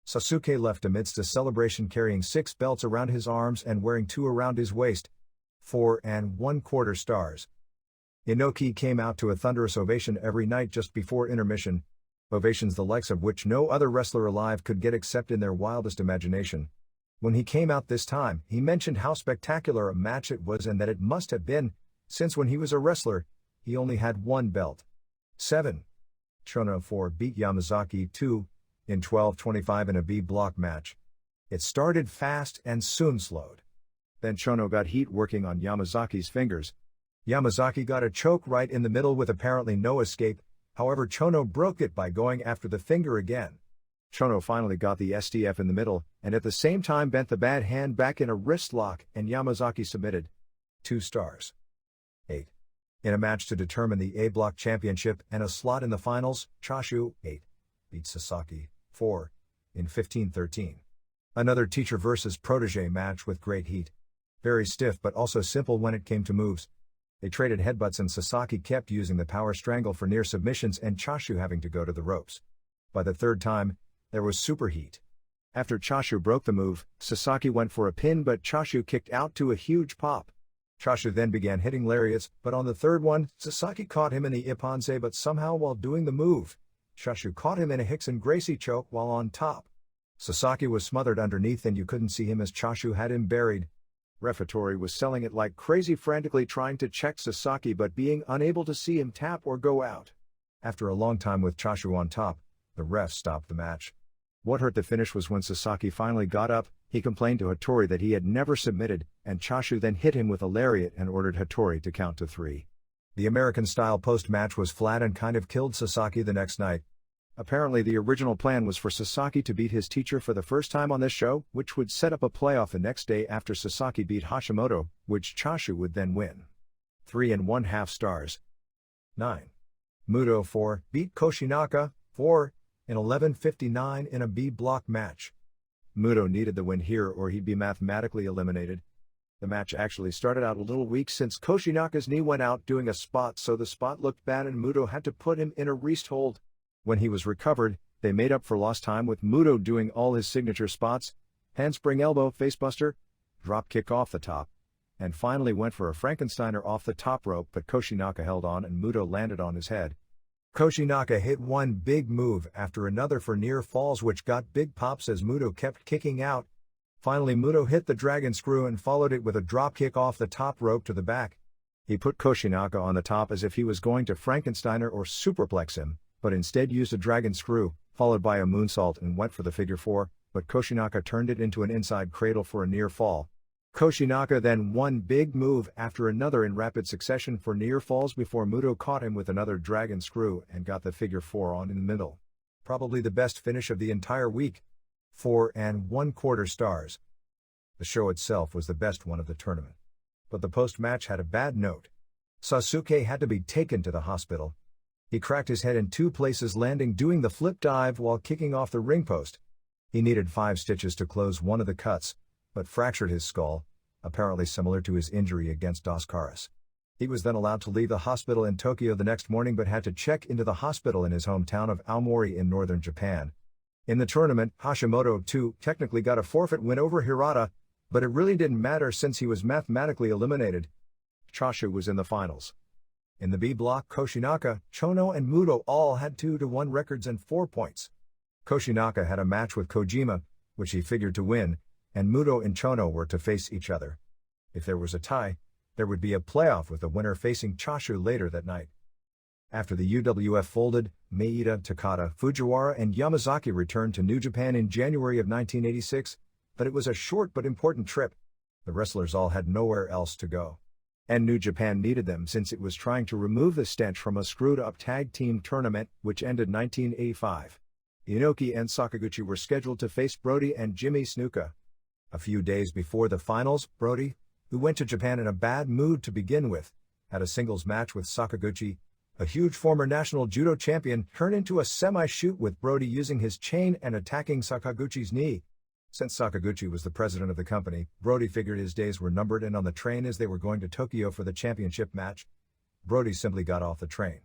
Speaker 1: Sasuke left amidst a celebration carrying 6 belts around his arms and wearing 2 around his waist. 4 1/4 stars. Inoki came out to a thunderous ovation every night just before intermission, ovations the likes of which no other wrestler alive could get except in their wildest imagination. When he came out this time, he mentioned how spectacular a match it was and that it must have been, since when he was a wrestler, he only had 1 belt. 7. Chono 4 beat Yamazaki 2 in 12:25 in a B block match. It started fast and soon slowed. Then Chono got heat working on Yamazaki's fingers. Yamazaki got a choke right in the middle with apparently no escape, however Chono broke it by going after the finger again. Chono finally got the STF in the middle, and at the same time bent the bad hand back in a wrist lock, and Yamazaki submitted. 2 stars. 8. In a match to determine the A-Block Championship and a slot in the finals, Choshu, 8, beat Sasaki, 4, in 15-13. Another teacher versus protege match with great heat. Very stiff but also simple when it came to moves. They traded headbutts and Sasaki kept using the power strangle for near submissions and Choshu having to go to the ropes. By the 3rd time, there was super heat. After Choshu broke the move, Sasaki went for a pin but Choshu kicked out to a huge pop. Choshu then began hitting lariats, but on the 3rd one, Sasaki caught him in the Ipponse but somehow while doing the move, Choshu caught him in a Hickson Gracie choke while on top. Sasaki was smothered underneath and you couldn't see him as Choshu had him buried. Referee was selling it like crazy, frantically trying to check Sasaki but being unable to see him tap or go out. After a long time with Choshu on top, the ref stopped the match. What hurt the finish was when Sasaki finally got up, he complained to Hattori that he had never submitted, and Choshu then hit him with a lariat and ordered Hattori to count to 3. The American-style post-match was flat and kind of killed Sasaki the next night. Apparently the original plan was for Sasaki to beat his teacher for the first time on this show, which would set up a playoff the next day after Sasaki beat Hashimoto, which Choshu would then win. 3 1/2 stars. 9. Muto 4 beat Koshinaka, 4, in 11:59 in a B block match. Muto needed the win here or he'd be mathematically eliminated. The match actually started out a little weak since Koshinaka's knee went out doing a spot, so the spot looked bad and Muto had to put him in a wrist hold. When he was recovered, they made up for lost time with Muto doing all his signature spots, handspring elbow, facebuster, drop kick off the top, and finally went for a Frankensteiner off the top rope but Koshinaka held on and Muto landed on his head. Koshinaka hit one big move after another for near falls which got big pops as Muto kept kicking out. Finally Muto hit the dragon screw and followed it with a drop kick off the top rope to the back. He put Koshinaka on the top as if he was going to Frankensteiner or superplex him, but instead used a dragon screw, followed by a moonsault and went for the figure 4, but Koshinaka turned it into an inside cradle for a near fall. Koshinaka then one big move after another in rapid succession for near falls before Muto caught him with another dragon screw and got the figure 4 on in the middle. Probably the best finish of the entire week. 4 1/4 stars. The show itself was the best one of the tournament. But the post-match had a bad note. Sasuke had to be taken to the hospital. He cracked his head in 2 places, landing doing the flip dive while kicking off the ring post. He needed 5 stitches to close one of the cuts, but fractured his skull, apparently similar to his injury against Dos Caras. He was then allowed to leave the hospital in Tokyo the next morning but had to check into the hospital in his hometown of Aomori in northern Japan. In the tournament, Hashimoto too technically got a forfeit win over Hirata, but it really didn't matter since he was mathematically eliminated. Choshu was in the finals. In the B block, Koshinaka, Chono and Muto all had 2-1 records and 4 points. Koshinaka had a match with Kojima, which he figured to win, and Muto and Chono were to face each other. If there was a tie, there would be a playoff with the winner facing Choshu later that night. After the UWF folded, Meita, Takata, Fujiwara and Yamazaki returned to New Japan in January of 1986, but it was a short but important trip. The wrestlers all had nowhere else to go. And New Japan needed them since it was trying to remove the stench from a screwed-up tag team tournament, which ended 1985. Inoki and Sakaguchi were scheduled to face Brody and Jimmy Snuka. A few days before the finals, Brody, who went to Japan in a bad mood to begin with, had a singles match with Sakaguchi, a huge former national judo champion, turn into a semi-shoot with Brody using his chain and attacking Sakaguchi's knee. Since Sakaguchi was the president of the company, Brody figured his days were numbered, and on the train as they were going to Tokyo for the championship match, Brody simply got off the train.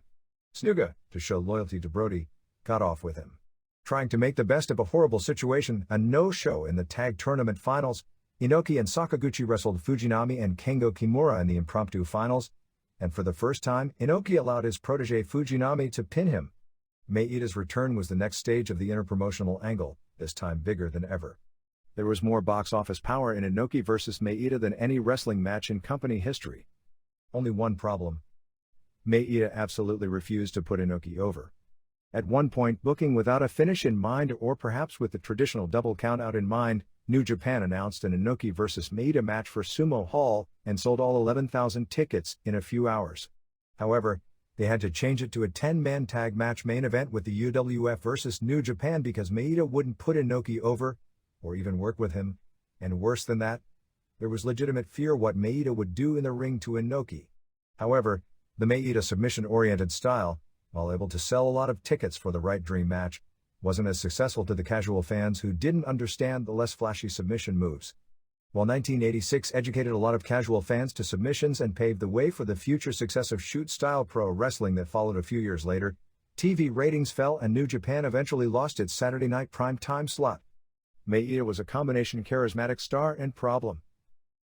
Speaker 1: Snuka, to show loyalty to Brody, got off with him. Trying to make the best of a horrible situation, a no-show in the tag tournament finals, Inoki and Sakaguchi wrestled Fujinami and Kengo Kimura in the impromptu finals, and for the first time, Inoki allowed his protege Fujinami to pin him. Meita's return was the next stage of the interpromotional angle, this time bigger than ever. There was more box office power in Inoki versus Meita than any wrestling match in company history. Only one problem. Meita absolutely refused to put Inoki over. At one point, booking without a finish in mind, or perhaps with the traditional double countout in mind, New Japan announced an Inoki vs. Meita match for Sumo Hall and sold all 11,000 tickets in a few hours. However, they had to change it to a 10-man tag match main event with the UWF vs. New Japan because Meita wouldn't put Inoki over, or even work with him, and worse than that, there was legitimate fear what Meita would do in the ring to Inoki. However, the Meita submission-oriented style, while able to sell a lot of tickets for the right dream match, wasn't as successful to the casual fans who didn't understand the less flashy submission moves. While 1986 educated a lot of casual fans to submissions and paved the way for the future success of shoot-style pro wrestling that followed a few years later, TV ratings fell and New Japan eventually lost its Saturday night prime-time slot. Meita was a combination charismatic star and problem.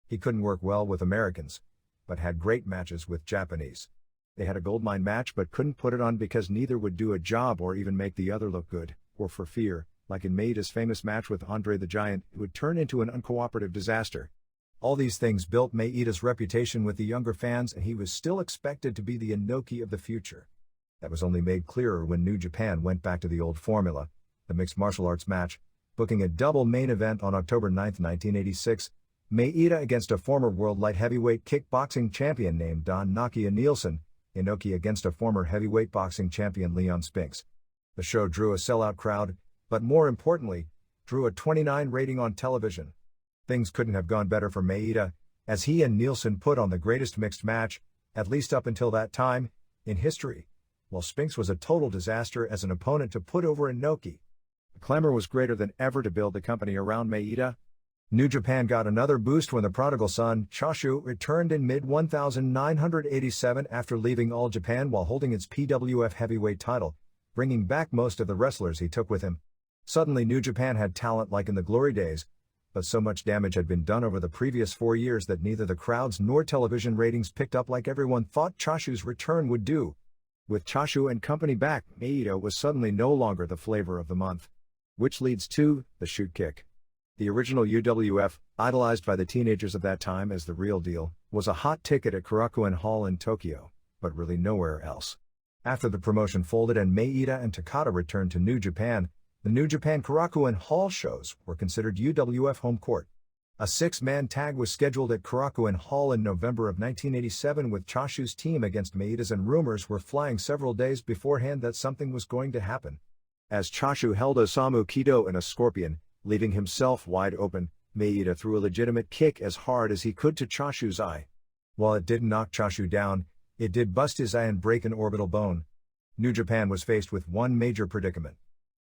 Speaker 1: He couldn't work well with Americans, but had great matches with Japanese. They had a goldmine match but couldn't put it on because neither would do a job or even make the other look good, or for fear, like in Meita's famous match with Andre the Giant, it would turn into an uncooperative disaster. All these things built Meita's reputation with the younger fans, and he was still expected to be the Inoki of the future. That was only made clearer when New Japan went back to the old formula, the mixed martial arts match, booking a double main event on October 9, 1986, Meita against a former world light heavyweight kickboxing champion named Don Nakia Nielsen, Inoki against a former heavyweight boxing champion Leon Spinks. The show drew a sellout crowd, but more importantly, drew a 29 rating on television. Things couldn't have gone better for Meita, as he and Nielsen put on the greatest mixed match, at least up until that time, in history, while Spinks was a total disaster as an opponent to put over Inoki. The clamor was greater than ever to build the company around Meita. New Japan got another boost when the prodigal son, Choshu, returned in mid-1987 after leaving All Japan while holding its PWF heavyweight title, bringing back most of the wrestlers he took with him. Suddenly New Japan had talent like in the glory days, but so much damage had been done over the previous 4 years that neither the crowds nor television ratings picked up like everyone thought Choshu's return would do. With Choshu and company back, Meita was suddenly no longer the flavor of the month. Which leads to the shoot kick. The original UWF, idolized by the teenagers of that time as the real deal, was a hot ticket at Korakuen Hall in Tokyo, but really nowhere else. After the promotion folded and Meita and Takata returned to New Japan, the New Japan Korakuen Hall shows were considered UWF home court. A 6-man tag was scheduled at Korakuen Hall in November of 1987 with Choshu's team against Meita's, and rumors were flying several days beforehand that something was going to happen. As Choshu held Osamu Kido in a scorpion, leaving himself wide open, Meita threw a legitimate kick as hard as he could to Choshu's eye. While it didn't knock Choshu down, it did bust his eye and break an orbital bone. New Japan was faced with one major predicament.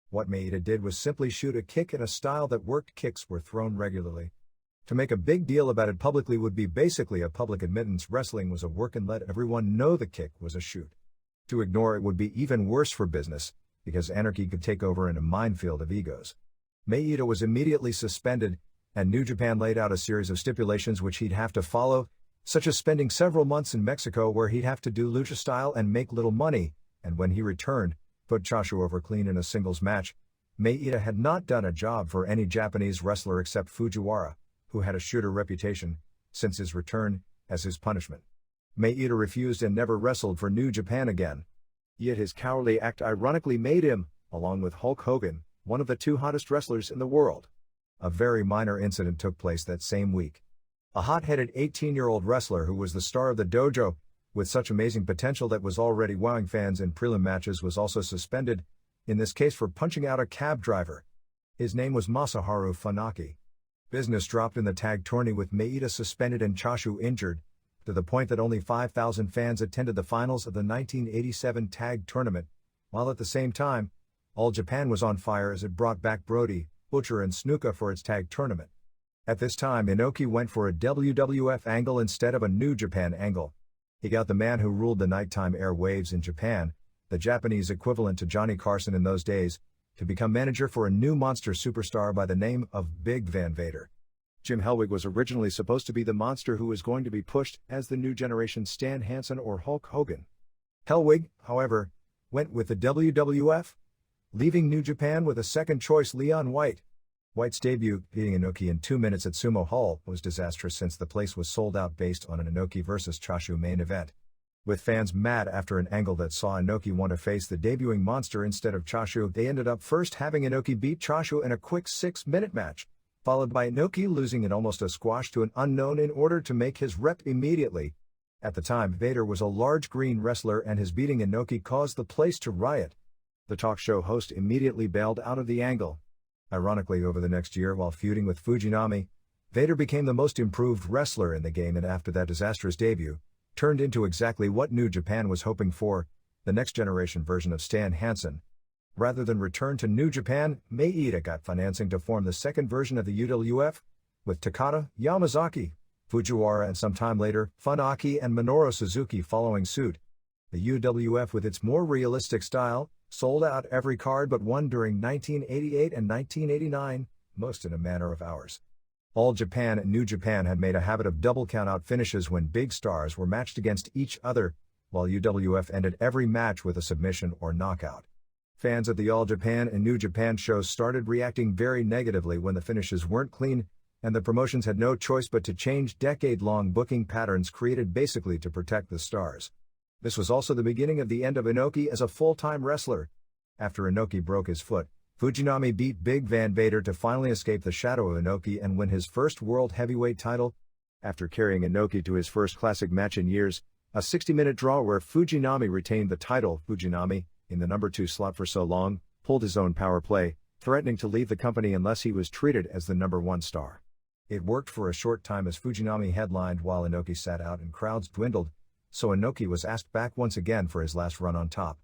Speaker 1: What Meita did was simply shoot a kick in a style that worked. Kicks were thrown regularly. To make a big deal about it publicly would be basically a public admittance wrestling was a work and let everyone know the kick was a shoot. To ignore it would be even worse for business, because anarchy could take over in a minefield of egos. Meita was immediately suspended, and New Japan laid out a series of stipulations which he'd have to follow, such as spending several months in Mexico where he'd have to do lucha style and make little money, and when he returned, put Choshu over clean in a singles match. Meita had not done a job for any Japanese wrestler except Fujiwara, who had a shooter reputation, since his return, as his punishment. Meita refused and never wrestled for New Japan again. Yet his cowardly act ironically made him, along with Hulk Hogan, one of the two hottest wrestlers in the world. A very minor incident took place that same week. A hot-headed 18-year-old wrestler who was the star of the dojo, with such amazing potential that was already wowing fans in prelim matches, was also suspended, in this case for punching out a cab driver. His name was Masaharu Funaki. Business dropped in the tag tourney with Meita suspended and Choshu injured, to the point that only 5,000 fans attended the finals of the 1987 tag tournament, while at the same time, All Japan was on fire as it brought back Brody, Butcher and Snuka for its tag tournament. At this time Inoki went for a WWF angle instead of a New Japan angle. He got the man who ruled the nighttime airwaves in Japan, the Japanese equivalent to Johnny Carson in those days, to become manager for a new monster superstar by the name of Big Van Vader. Jim Hellwig was originally supposed to be the monster who was going to be pushed as the new generation Stan Hansen or Hulk Hogan. Hellwig, however, went with the WWF, leaving New Japan with a second choice, Leon White. White's debut, beating Inoki in 2 minutes at Sumo Hall, was disastrous since the place was sold out based on an Inoki vs. Choshu main event. With fans mad after an angle that saw Inoki want to face the debuting monster instead of Choshu, they ended up first having Inoki beat Choshu in a quick 6-minute match, followed by Inoki losing in almost a squash to an unknown in order to make his rep immediately. At the time, Vader was a large green wrestler and his beating Inoki caused the place to riot. The talk show host immediately bailed out of the angle. Ironically, over the next year while feuding with Fujinami, Vader became the most improved wrestler in the game and after that disastrous debut, turned into exactly what New Japan was hoping for, the next generation version of Stan Hansen. Rather than return to New Japan, Meita got financing to form the second version of the UWF, with Takata, Yamazaki, Fujiwara and sometime later, Funaki and Minoru Suzuki following suit. The UWF, with its more realistic style, sold out every card but one during 1988 and 1989, most in a matter of hours. All Japan and New Japan had made a habit of double count-out finishes when big stars were matched against each other, while UWF ended every match with a submission or knockout. Fans of the All Japan and New Japan shows started reacting very negatively when the finishes weren't clean, and the promotions had no choice but to change decade-long booking patterns created basically to protect the stars. This was also the beginning of the end of Inoki as a full-time wrestler. After Inoki broke his foot, Fujinami beat Big Van Vader to finally escape the shadow of Inoki and win his first World Heavyweight title. After carrying Inoki to his first classic match in years, a 60-minute draw where Fujinami retained the title, Fujinami, in the number 2 slot for so long, pulled his own power play, threatening to leave the company unless he was treated as the number 1 star. It worked for a short time as Fujinami headlined while Inoki sat out and crowds dwindled, so Inoki was asked back once again for his last run on top.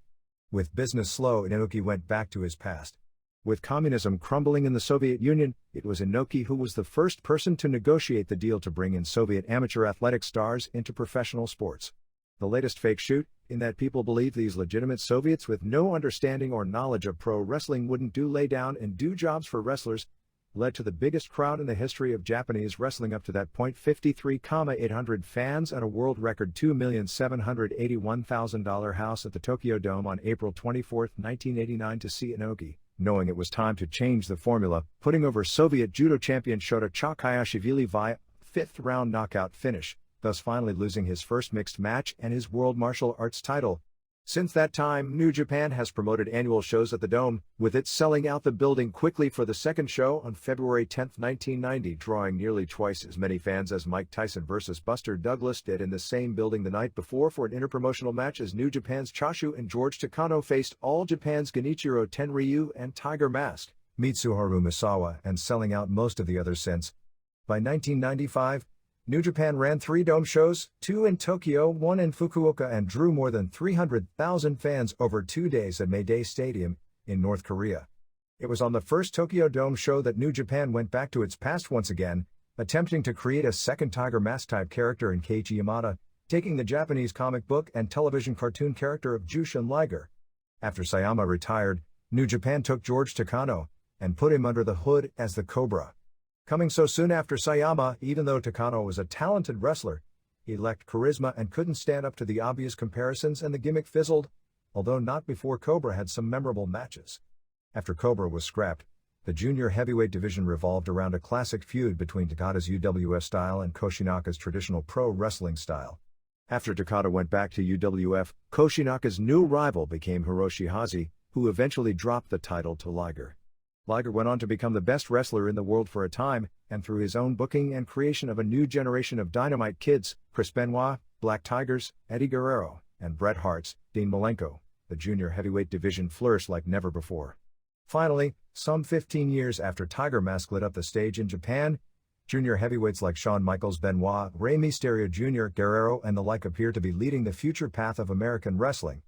Speaker 1: With business slow, Inoki went back to his past. With communism crumbling in the Soviet Union, it was Inoki who was the first person to negotiate the deal to bring in Soviet amateur athletic stars into professional sports. The latest fake shoot, in that people believed these legitimate Soviets with no understanding or knowledge of pro wrestling wouldn't lay down and do jobs for wrestlers, led to the biggest crowd in the history of Japanese wrestling up to that point, 53,800 fans and a world record $2,781,000 house at the Tokyo Dome on April 24, 1989 to see Inoki, knowing it was time to change the formula, putting over Soviet judo champion Shota Chakayashvili via 5th-round knockout finish, thus finally losing his first mixed match and his World Martial Arts title. Since that time, New Japan has promoted annual shows at the Dome, with it selling out the building quickly for the second show on February 10, 1990, drawing nearly twice as many fans as Mike Tyson vs. Buster Douglas did in the same building the night before for an interpromotional match as New Japan's Choshu and George Takano faced All Japan's Genichiro Tenryu and Tiger Mask, Mitsuharu Misawa, and selling out most of the others since. By 1995, New Japan ran 3 Dome shows, 2 in Tokyo, 1 in Fukuoka, and drew more than 300,000 fans over 2 days at Mayday Stadium, in North Korea. It was on the first Tokyo Dome show that New Japan went back to its past once again, attempting to create a second Tiger Mask-type character in Keiichi Yamada, taking the Japanese comic book and television cartoon character of Jushin Liger. After Sayama retired, New Japan took George Takano, and put him under the hood as the Cobra. Coming so soon after Sayama, even though Takano was a talented wrestler, he lacked charisma and couldn't stand up to the obvious comparisons and the gimmick fizzled, although not before Cobra had some memorable matches. After Cobra was scrapped, the junior heavyweight division revolved around a classic feud between Takata's UWF style and Koshinaka's traditional pro wrestling style. After Takata went back to UWF, Koshinaka's new rival became Hiroshi Hazi, who eventually dropped the title to Liger. Liger went on to become the best wrestler in the world for a time, and through his own booking and creation of a new generation of Dynamite Kids, Chris Benoit, Black Tigers, Eddie Guerrero, and Bret Hart's, Dean Malenko, the junior heavyweight division flourished like never before. Finally, some 15 years after Tiger Mask lit up the stage in Japan, junior heavyweights like Shawn Michaels, Benoit, Rey Mysterio Jr., Guerrero and the like appear to be leading the future path of American wrestling.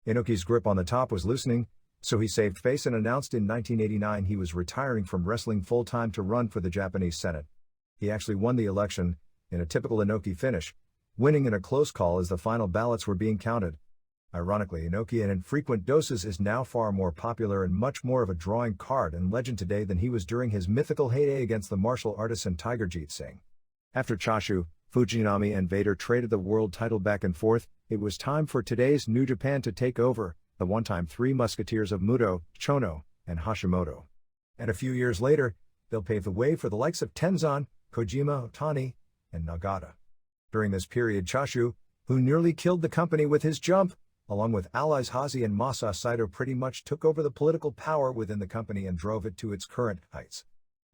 Speaker 1: Inoki's grip on the top was loosening, so he saved face and announced in 1989 he was retiring from wrestling full-time to run for the Japanese Senate. He actually won the election, in a typical Inoki finish, winning in a close call as the final ballots were being counted. Ironically, Inoki in infrequent doses is now far more popular and much more of a drawing card and legend today than he was during his mythical heyday against the martial artisan Tiger Jeet Singh. After Choshu, Fujinami and Vader traded the world title back and forth, it was time for today's New Japan to take over, the one-time Three Musketeers of Muto, Chono, and Hashimoto. And a few years later, they'll pave the way for the likes of Tenzan, Kojima, Otani, and Nagata. During this period, Choshu, who nearly killed the company with his jump, along with allies Hazi and Masa Saito, pretty much took over the political power within the company and drove it to its current heights.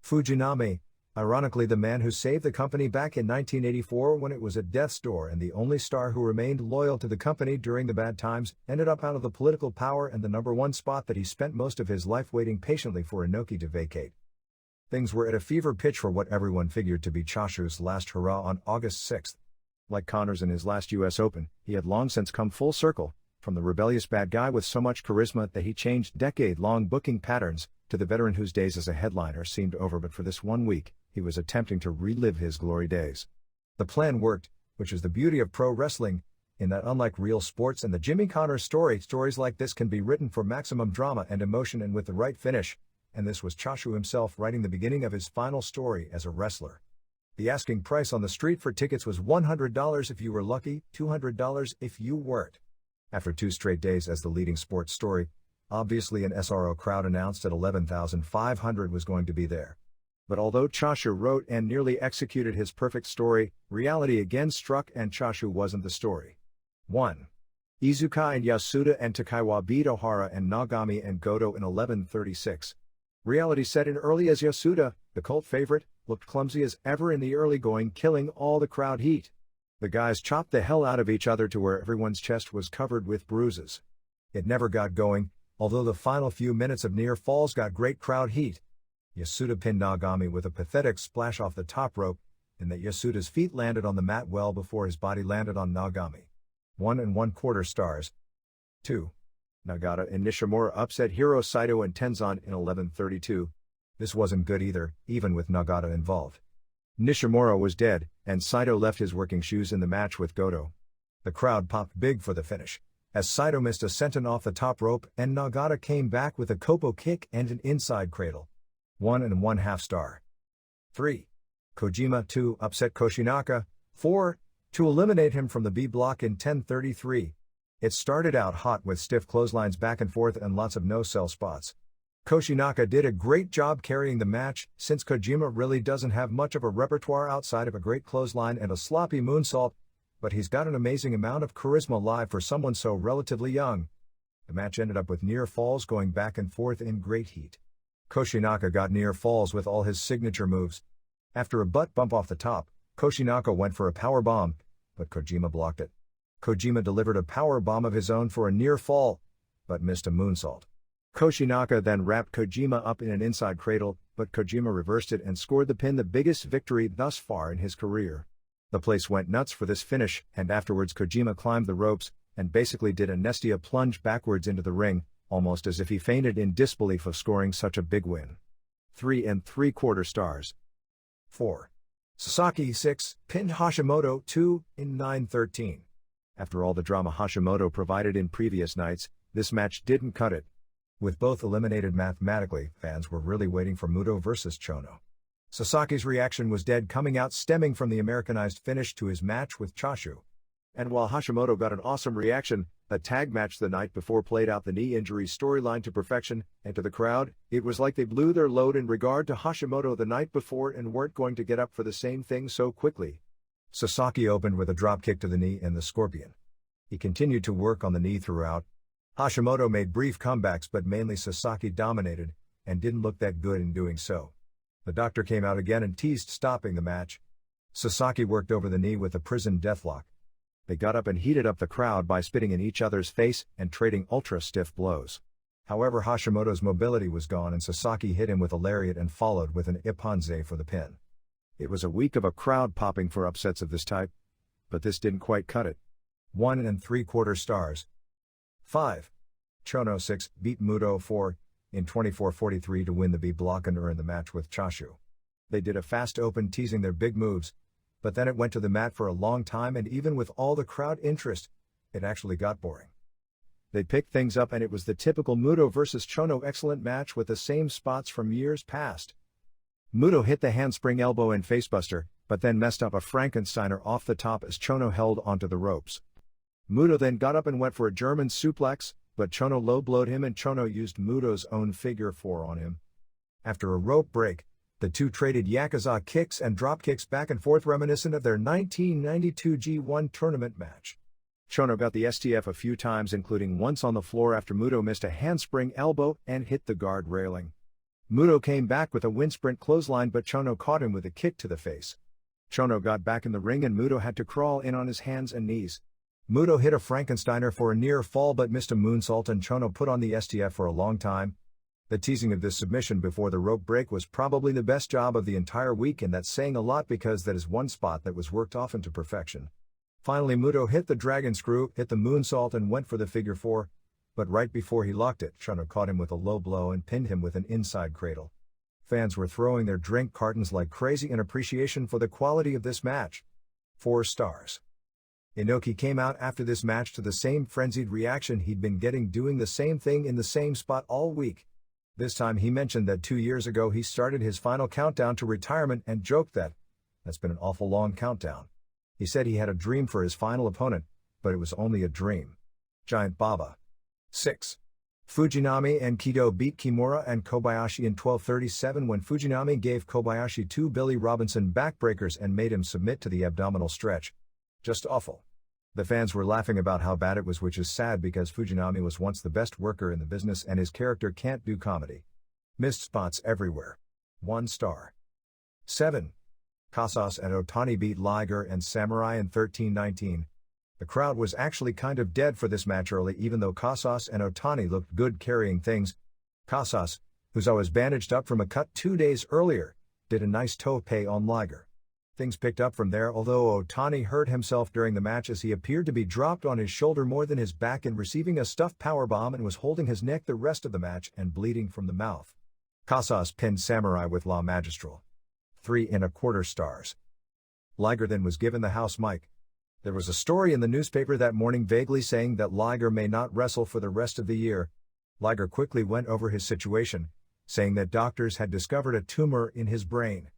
Speaker 1: Fujinami, ironically the man who saved the company back in 1984 when it was at death's door and the only star who remained loyal to the company during the bad times, ended up out of the political power and the #1 spot that he spent most of his life waiting patiently for Inoki to vacate. Things were at a fever pitch for what everyone figured to be Choshu's last hurrah on August 6. Like Connors in his last US Open, he had long since come full circle, from the rebellious bad guy with so much charisma that he changed decade-long booking patterns, to the veteran whose days as a headliner seemed over, but for this 1 week, he was attempting to relive his glory days. The plan worked, which is the beauty of pro wrestling, in that unlike real sports and the Jimmy Connors story, stories like this can be written for maximum drama and emotion and with the right finish, and this was Choshu himself writing the beginning of his final story as a wrestler. The asking price on the street for tickets was $100 if you were lucky, $200 if you weren't. After 2 straight days as the leading sports story, obviously an SRO crowd announced at 11,500 was going to be there. But although Choshu wrote and nearly executed his perfect story, reality again struck and Choshu wasn't the story. 1. Izukai and Yasuda and Takaiwa beat Ohara and Nagami and Goto in 11:36. Reality set in early as Yasuda, the cult favorite, looked clumsy as ever in the early going, killing all the crowd heat. The guys chopped the hell out of each other to where everyone's chest was covered with bruises. It never got going, although the final few minutes of near falls got great crowd heat. Yasuda pinned Nagami with a pathetic splash off the top rope, in that Yasuda's feet landed on the mat well before his body landed on Nagami. 1 1/4 stars. 2. Nagata and Nishimura upset Hiro Saito and Tenzan in 11:32. This wasn't good either, even with Nagata involved. Nishimura was dead, and Saito left his working shoes in the match with Goto. The crowd popped big for the finish, as Saito missed a senton off the top rope and Nagata came back with a Kopo kick and an inside cradle. 1 1/2 star. 3. Kojima 2 upset Koshinaka. 4. To eliminate him from the B block in 10:33. It started out hot with stiff clotheslines back and forth and lots of no-sell spots. Koshinaka did a great job carrying the match, since Kojima really doesn't have much of a repertoire outside of a great clothesline and a sloppy moonsault, but he's got an amazing amount of charisma live for someone so relatively young. The match ended up with near falls going back and forth in great heat. Koshinaka got near falls with all his signature moves. After a butt bump off the top, Koshinaka went for a power bomb, but Kojima blocked it. Kojima delivered a power bomb of his own for a near fall, but missed a moonsault. Koshinaka then wrapped Kojima up in an inside cradle, but Kojima reversed it and scored the pin, the biggest victory thus far in his career. The place went nuts for this finish, and afterwards Kojima climbed the ropes, and basically did a Nestia plunge backwards into the ring, almost as if he fainted in disbelief of scoring such a big win. 3 3/4 stars. 4. Sasaki 6 pinned Hashimoto 2 in 9:13. After all the drama Hashimoto provided in previous nights, this match didn't cut it. With both eliminated mathematically, fans were really waiting for Muto versus Chono. Sasaki's reaction was dead coming out, stemming from the Americanized finish to his match with Choshu. And while Hashimoto got an awesome reaction, the tag match the night before played out the knee injury storyline to perfection, and to the crowd, it was like they blew their load in regard to Hashimoto the night before and weren't going to get up for the same thing so quickly. Sasaki opened with a dropkick to the knee and the scorpion. He continued to work on the knee throughout. Hashimoto made brief comebacks but mainly Sasaki dominated, and didn't look that good in doing so. The doctor came out again and teased stopping the match. Sasaki worked over the knee with a prison deathlock. They got up and heated up the crowd by spitting in each other's face and trading ultra-stiff blows. However, Hashimoto's mobility was gone and Sasaki hit him with a lariat and followed with an ipponze for the pin. It was a week of a crowd popping for upsets of this type, but this didn't quite cut it. 1 3/4 stars. 5. Chono 6 beat Muto 4 in 24:43 to win the B block and earn the match with Chashu. They did a fast open teasing their big moves, but then it went to the mat for a long time, and even with all the crowd interest, it actually got boring. They picked things up and it was the typical Muto vs Chono excellent match with the same spots from years past. Muto hit the handspring elbow and facebuster, but then messed up a Frankensteiner off the top as Chono held onto the ropes. Muto then got up and went for a German suplex, but Chono low-blowed him and Chono used Muto's own figure 4 on him. After a rope break, the two traded Yakuza kicks and drop kicks back and forth reminiscent of their 1992 G-1 tournament match. Chono got the STF a few times, including once on the floor after Muto missed a handspring elbow and hit the guard railing. Muto came back with a windsprint clothesline, but Chono caught him with a kick to the face. Chono got back in the ring and Muto had to crawl in on his hands and knees. Muto hit a Frankensteiner for a near fall but missed a moonsault and Chono put on the STF for a long time. The teasing of this submission before the rope break was probably the best job of the entire week, and that's saying a lot because that is one spot that was worked off into perfection. Finally, Muto hit the dragon screw, hit the moonsault and went for the figure 4, but right before he locked it, Chono caught him with a low blow and pinned him with an inside cradle. Fans were throwing their drink cartons like crazy in appreciation for the quality of this match. 4 stars. Inoki came out after this match to the same frenzied reaction he'd been getting doing the same thing in the same spot all week. This time he mentioned that 2 years ago he started his final countdown to retirement and joked that, "That's been an awful long countdown." He said he had a dream for his final opponent, but it was only a dream. Giant Baba. 6. Fujinami and Kido beat Kimura and Kobayashi in 12:37 when Fujinami gave Kobayashi 2 Billy Robinson backbreakers and made him submit to the abdominal stretch. Just awful. The fans were laughing about how bad it was, which is sad because Fujinami was once the best worker in the business and his character can't do comedy. Missed spots everywhere. 1 star. 7. Casas and Otani beat Liger and Samurai in 13:19. The crowd was actually kind of dead for this match early, even though Casas and Otani looked good carrying things. Casas, who's always bandaged up from a cut 2 days earlier, did a nice tope on Liger. Things picked up from there, although Otani hurt himself during the match as he appeared to be dropped on his shoulder more than his back in receiving a stuffed powerbomb and was holding his neck the rest of the match and bleeding from the mouth. Casas pinned Samurai with La Magistral. 3 1/4 stars. Liger then was given the house mic. There was a story in the newspaper that morning vaguely saying that Liger may not wrestle for the rest of the year. Liger quickly went over his situation, saying that doctors had discovered a tumor in his brain.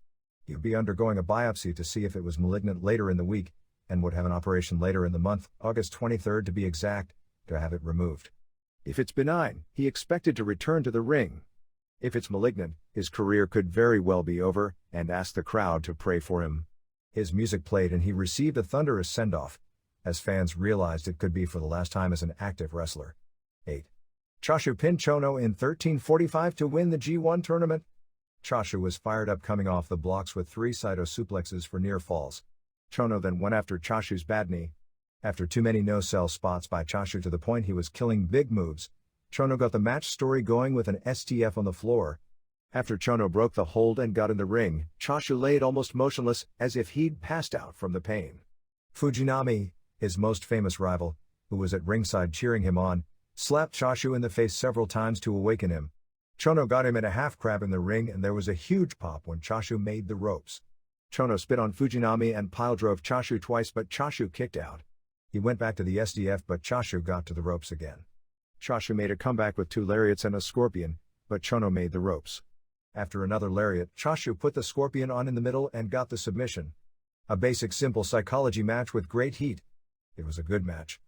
Speaker 1: He would be undergoing a biopsy to see if it was malignant later in the week, and would have an operation later in the month, August 23rd to be exact, to have it removed. If it's benign, he expected to return to the ring. If it's malignant, his career could very well be over, and asked the crowd to pray for him. His music played and he received a thunderous send-off, as fans realized it could be for the last time as an active wrestler. 8. Chashu pinned Chono in 13:45 to win the G1 tournament. Chashu was fired up coming off the blocks with 3 Saito suplexes for near falls. Chono then went after Chashu's bad knee. After too many no-sell spots by Chashu to the point he was killing big moves, Chono got the match story going with an STF on the floor. After Chono broke the hold and got in the ring, Chashu laid almost motionless, as if he'd passed out from the pain. Fujinami, his most famous rival, who was at ringside cheering him on, slapped Chashu in the face several times to awaken him. Chono got him in a half crab in the ring and there was a huge pop when Chashu made the ropes. Chono spit on Fujinami and pile-drove Chashu twice, but Chashu kicked out. He went back to the SDF but Chashu got to the ropes again. Chashu made a comeback with 2 lariats and a scorpion, but Chono made the ropes. After another lariat, Chashu put the scorpion on in the middle and got the submission. A basic simple psychology match with great heat. It was a good match.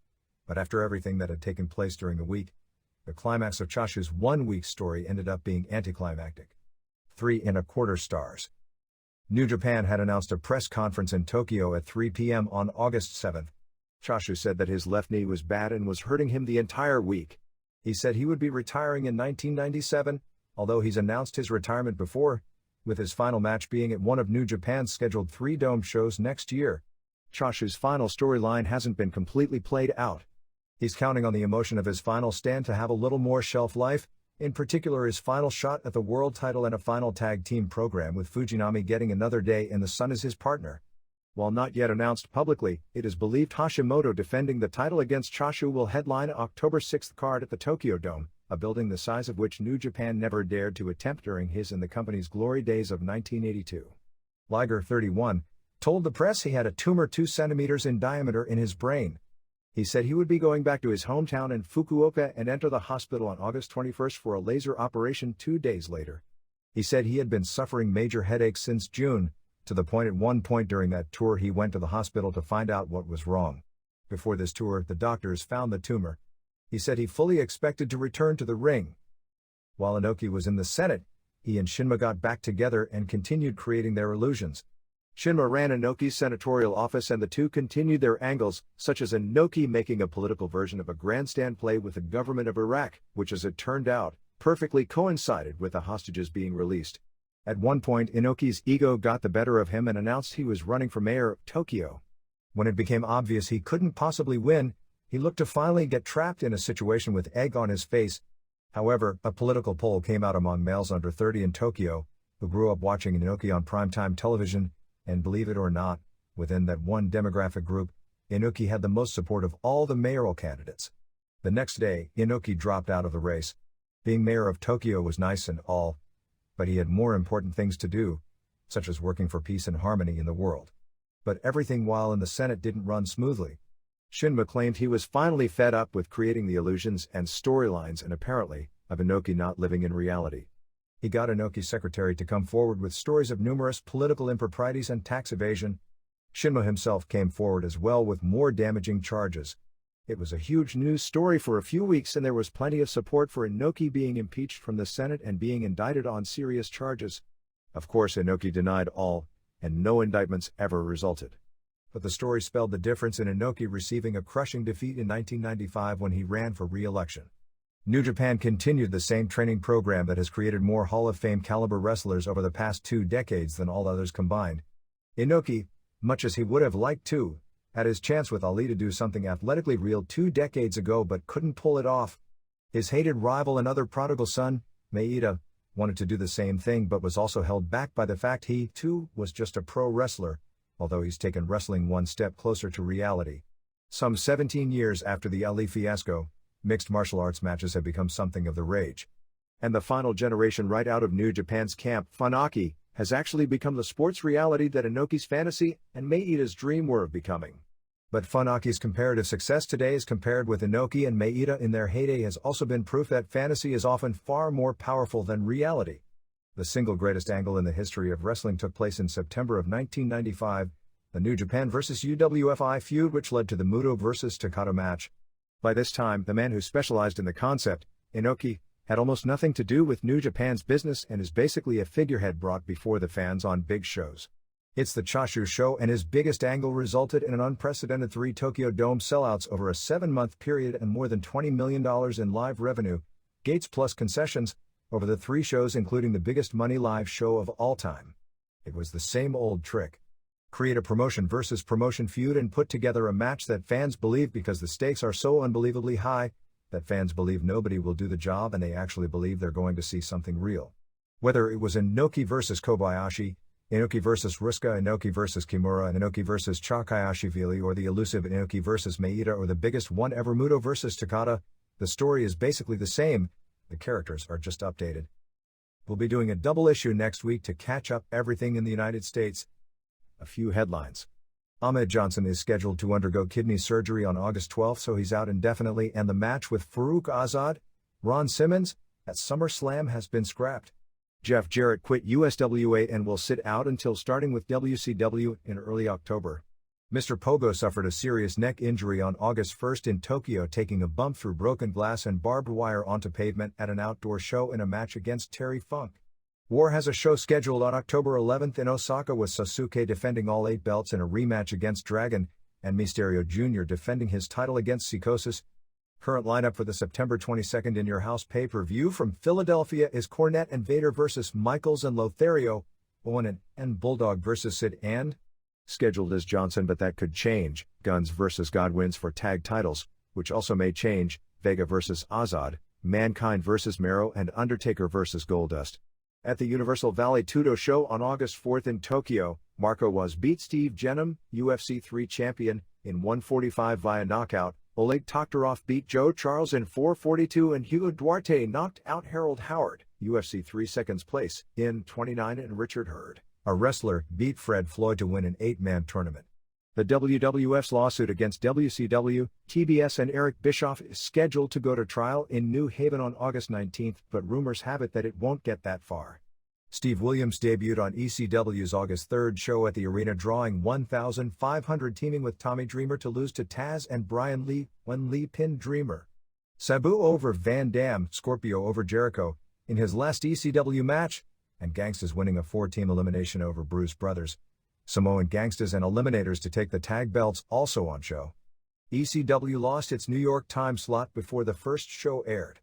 Speaker 1: But after everything that had taken place during the week, the climax of Chashu's 1 week story ended up being anticlimactic. 3 1/4 stars. New Japan had announced a press conference in Tokyo at 3 p.m. on August 7. Choshu said that his left knee was bad and was hurting him the entire week. He said he would be retiring in 1997, although he's announced his retirement before, with his final match being at one of New Japan's scheduled 3 Dome shows next year. Choshu's final storyline hasn't been completely played out. He's counting on the emotion of his final stand to have a little more shelf life, in particular his final shot at the world title and a final tag team program with Fujinami getting another day in the sun as his partner. While not yet announced publicly, it is believed Hashimoto defending the title against Choshu will headline October 6 card at the Tokyo Dome, a building the size of which New Japan never dared to attempt during his and the company's glory days of 1982. Liger, 31, told the press he had a tumor 2 centimeters in diameter in his brain. He said he would be going back to his hometown in Fukuoka and enter the hospital on August 21 for a laser operation 2 days later. He said he had been suffering major headaches since June, to the point at one point during that tour he went to the hospital to find out what was wrong. Before this tour, the doctors found the tumor. He said he fully expected to return to the ring. While Inoki was in the Senate, he and Shinma got back together and continued creating their illusions. Shinma ran Inoki's senatorial office and the two continued their angles, such as Inoki making a political version of a grandstand play with the government of Iraq, which as it turned out, perfectly coincided with the hostages being released. At one point Inoki's ego got the better of him and announced he was running for mayor of Tokyo. When it became obvious he couldn't possibly win, he looked to finally get trapped in a situation with egg on his face. However, a political poll came out among males under 30 in Tokyo, who grew up watching Inoki on primetime television, and believe it or not, within that one demographic group, Inoki had the most support of all the mayoral candidates. The next day, Inoki dropped out of the race. Being mayor of Tokyo was nice and all, but he had more important things to do, such as working for peace and harmony in the world. But everything while in the Senate didn't run smoothly. Shinma claimed he was finally fed up with creating the illusions and storylines and apparently, of Inoki not living in reality. He got Inoki's secretary to come forward with stories of numerous political improprieties and tax evasion. Shinma himself came forward as well with more damaging charges. It was a huge news story for a few weeks and there was plenty of support for Inoki being impeached from the Senate and being indicted on serious charges. Of course Inoki denied all, and no indictments ever resulted. But the story spelled the difference in Inoki receiving a crushing defeat in 1995 when he ran for re-election. New Japan continued the same training program that has created more Hall of Fame caliber wrestlers over the past 2 decades than all others combined. Inoki, much as he would have liked to, had his chance with Ali to do something athletically real 2 decades ago but couldn't pull it off. His hated rival and other prodigal son, Meita, wanted to do the same thing but was also held back by the fact he, too, was just a pro wrestler, although he's taken wrestling one step closer to reality. Some 17 years after the Ali fiasco, mixed martial arts matches have become something of the rage. And the final generation right out of New Japan's camp, Funaki, has actually become the sports reality that Inoki's fantasy and Meita's dream were of becoming. But Funaki's comparative success today as compared with Inoki and Meita in their heyday has also been proof that fantasy is often far more powerful than reality. The single greatest angle in the history of wrestling took place in September of 1995, the New Japan vs. UWFI feud which led to the Muto vs. Takata match. By this time, the man who specialized in the concept, Inoki, had almost nothing to do with New Japan's business and is basically a figurehead brought before the fans on big shows. It's the Choshu show and his biggest angle resulted in an unprecedented 3 Tokyo Dome sellouts over a 7-month period and more than $20 million in live revenue, gates plus concessions, over the 3 shows including the biggest money live show of all time. It was the same old trick. Create a promotion versus promotion feud and put together a match that fans believe because the stakes are so unbelievably high, that fans believe nobody will do the job and they actually believe they're going to see something real. Whether it was Inoki versus Kobayashi, Inoki versus Ruska, Inoki versus Kimura, Inoki versus Chakayashivili, or the elusive Inoki versus Meita, or the biggest one ever Muto versus Takata, the story is basically the same, the characters are just updated. We'll be doing a double issue next week to catch up everything in the United States. A few headlines. Ahmed Johnson is scheduled to undergo kidney surgery on August 12, so he's out indefinitely, and the match with Farouk Azad, Ron Simmons, at SummerSlam has been scrapped. Jeff Jarrett quit USWA and will sit out until starting with WCW in early October. Mr. Pogo suffered a serious neck injury on August 1 in Tokyo, taking a bump through broken glass and barbed wire onto pavement at an outdoor show in a match against Terry Funk. War has a show scheduled on October 11th in Osaka with Sasuke defending all 8 belts in a rematch against Dragon, and Mysterio Jr. defending his title against Psychosis. Current lineup for the September 22nd In Your House pay-per-view from Philadelphia is Cornette and Vader vs. Michaels and Lothario, Owen and Bulldog vs. Sid and scheduled as Johnson, but that could change, Guns vs. Godwins for tag titles, which also may change, Vega vs. Azad, Mankind vs. Mero and Undertaker vs. Goldust. At the Universal Valley Tudo show on August 4th in Tokyo, Marco was beat Steve Jenham, UFC 3 champion, in 145 via knockout. Oleg Toktarov beat Joe Charles in 442 and Hugo Duarte knocked out Harold Howard, UFC 3 seconds place, in 29 and Richard Hurd, a wrestler, beat Fred Floyd to win an 8-man tournament. The WWF's lawsuit against WCW, TBS and Eric Bischoff is scheduled to go to trial in New Haven on August 19, but rumors have it that it won't get that far. Steve Williams debuted on ECW's August 3rd show at the arena drawing 1,500 teaming with Tommy Dreamer to lose to Taz and Brian Lee when Lee pinned Dreamer. Sabu over Van Dam, Scorpio over Jericho, in his last ECW match, and Gangstas winning a 4-team elimination over Bruce Brothers. Samoan Gangstas and Eliminators to take the tag belts also on show. ECW lost its New York time slot before the first show aired.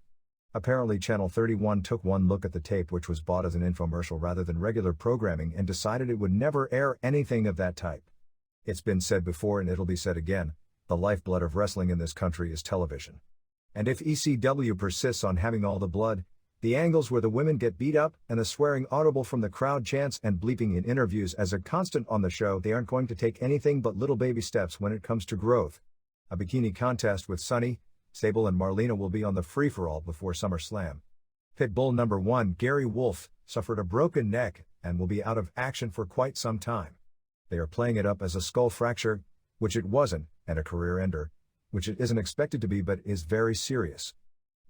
Speaker 1: Apparently Channel 31 took one look at the tape, which was bought as an infomercial rather than regular programming, and decided it would never air anything of that type. It's been said before and it'll be said again, the lifeblood of wrestling in this country is television. And if ECW persists on having all the blood, the angles where the women get beat up and the swearing audible from the crowd chants and bleeping in interviews as a constant on the show, they aren't going to take anything but little baby steps when it comes to growth. A bikini contest with Sunny, Sable and Marlena will be on the free-for-all before SummerSlam. Pitbull number 1 Gary Wolfe suffered a broken neck and will be out of action for quite some time. They are playing it up as a skull fracture, which it wasn't, and a career ender, which it isn't expected to be but is very serious.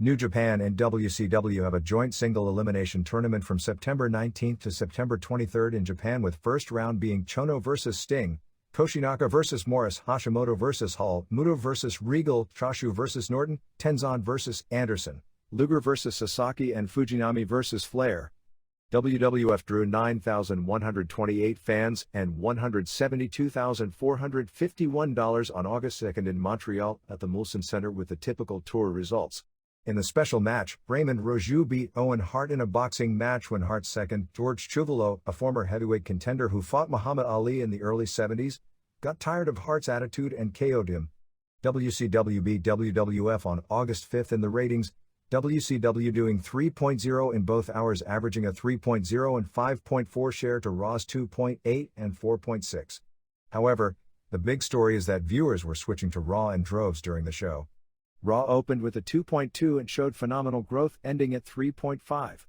Speaker 1: New Japan and WCW have a joint single elimination tournament from September 19th to September 23rd in Japan, with first round being Chono vs. Sting, Koshinaka vs. Morris, Hashimoto vs. Hall, Muto vs. Regal, Choshu vs. Norton, Tenzan vs. Anderson, Luger vs. Sasaki and Fujinami vs. Flair. WWF drew 9,128 fans and $172,451 on August 2nd in Montreal at the Molson Center with the typical tour results. In the special match, Raymond Rougeau beat Owen Hart in a boxing match when Hart's second, George Chuvalo, a former heavyweight contender who fought Muhammad Ali in the early 70s, got tired of Hart's attitude and KO'd him. WCW beat WWF on August 5th in the ratings, WCW doing 3.0 in both hours, averaging a 3.0 and 5.4 share to Raw's 2.8 and 4.6. However, the big story is that viewers were switching to Raw in droves during the show. Raw opened with a 2.2 and showed phenomenal growth, ending at 3.5.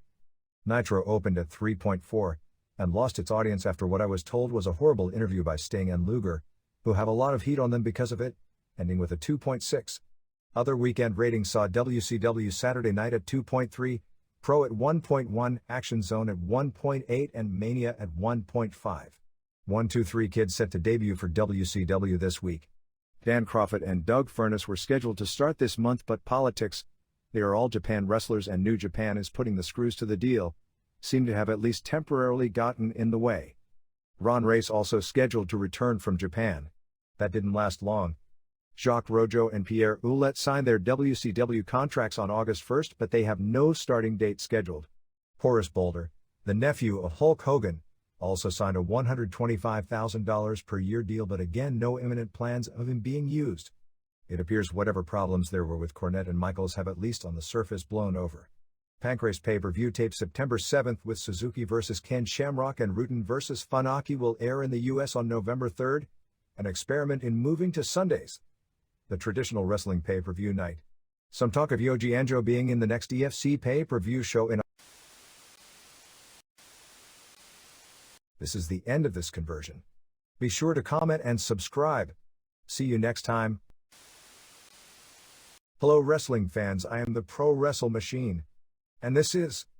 Speaker 1: Nitro opened at 3.4, and lost its audience after what I was told was a horrible interview by Sting and Luger, who have a lot of heat on them because of it, ending with a 2.6. Other weekend ratings saw WCW Saturday Night at 2.3, Pro at 1.1, Action Zone at 1.8 and Mania at 1.5. 123 Kid set to debut for WCW this week. Dan Crawford and Doug Furnace were scheduled to start this month, but politics, they are all Japan wrestlers and New Japan is putting the screws to the deal, seem to have at least temporarily gotten in the way. Ron Race also scheduled to return from Japan. That didn't last long. Jacques Rougeau and Pierre Ouellette signed their WCW contracts on August 1st, but they have no starting date scheduled. Horace Boulder, the nephew of Hulk Hogan, also signed a $125,000 per year deal, but again no imminent plans of him being used. It appears whatever problems there were with Cornette and Michaels have at least on the surface blown over. Pancrase pay-per-view tape September 7th with Suzuki vs. Ken Shamrock and Rutan vs. Funaki will air in the US on November 3rd, an experiment in moving to Sundays, the traditional wrestling pay-per-view night. Some talk of Yoji Anjo being in the next EFC pay-per-view show in. This is the end of this conversion. Be sure to comment and subscribe. See you next time. Hello wrestling fans, I am the Pro Wrestle Machine. And this is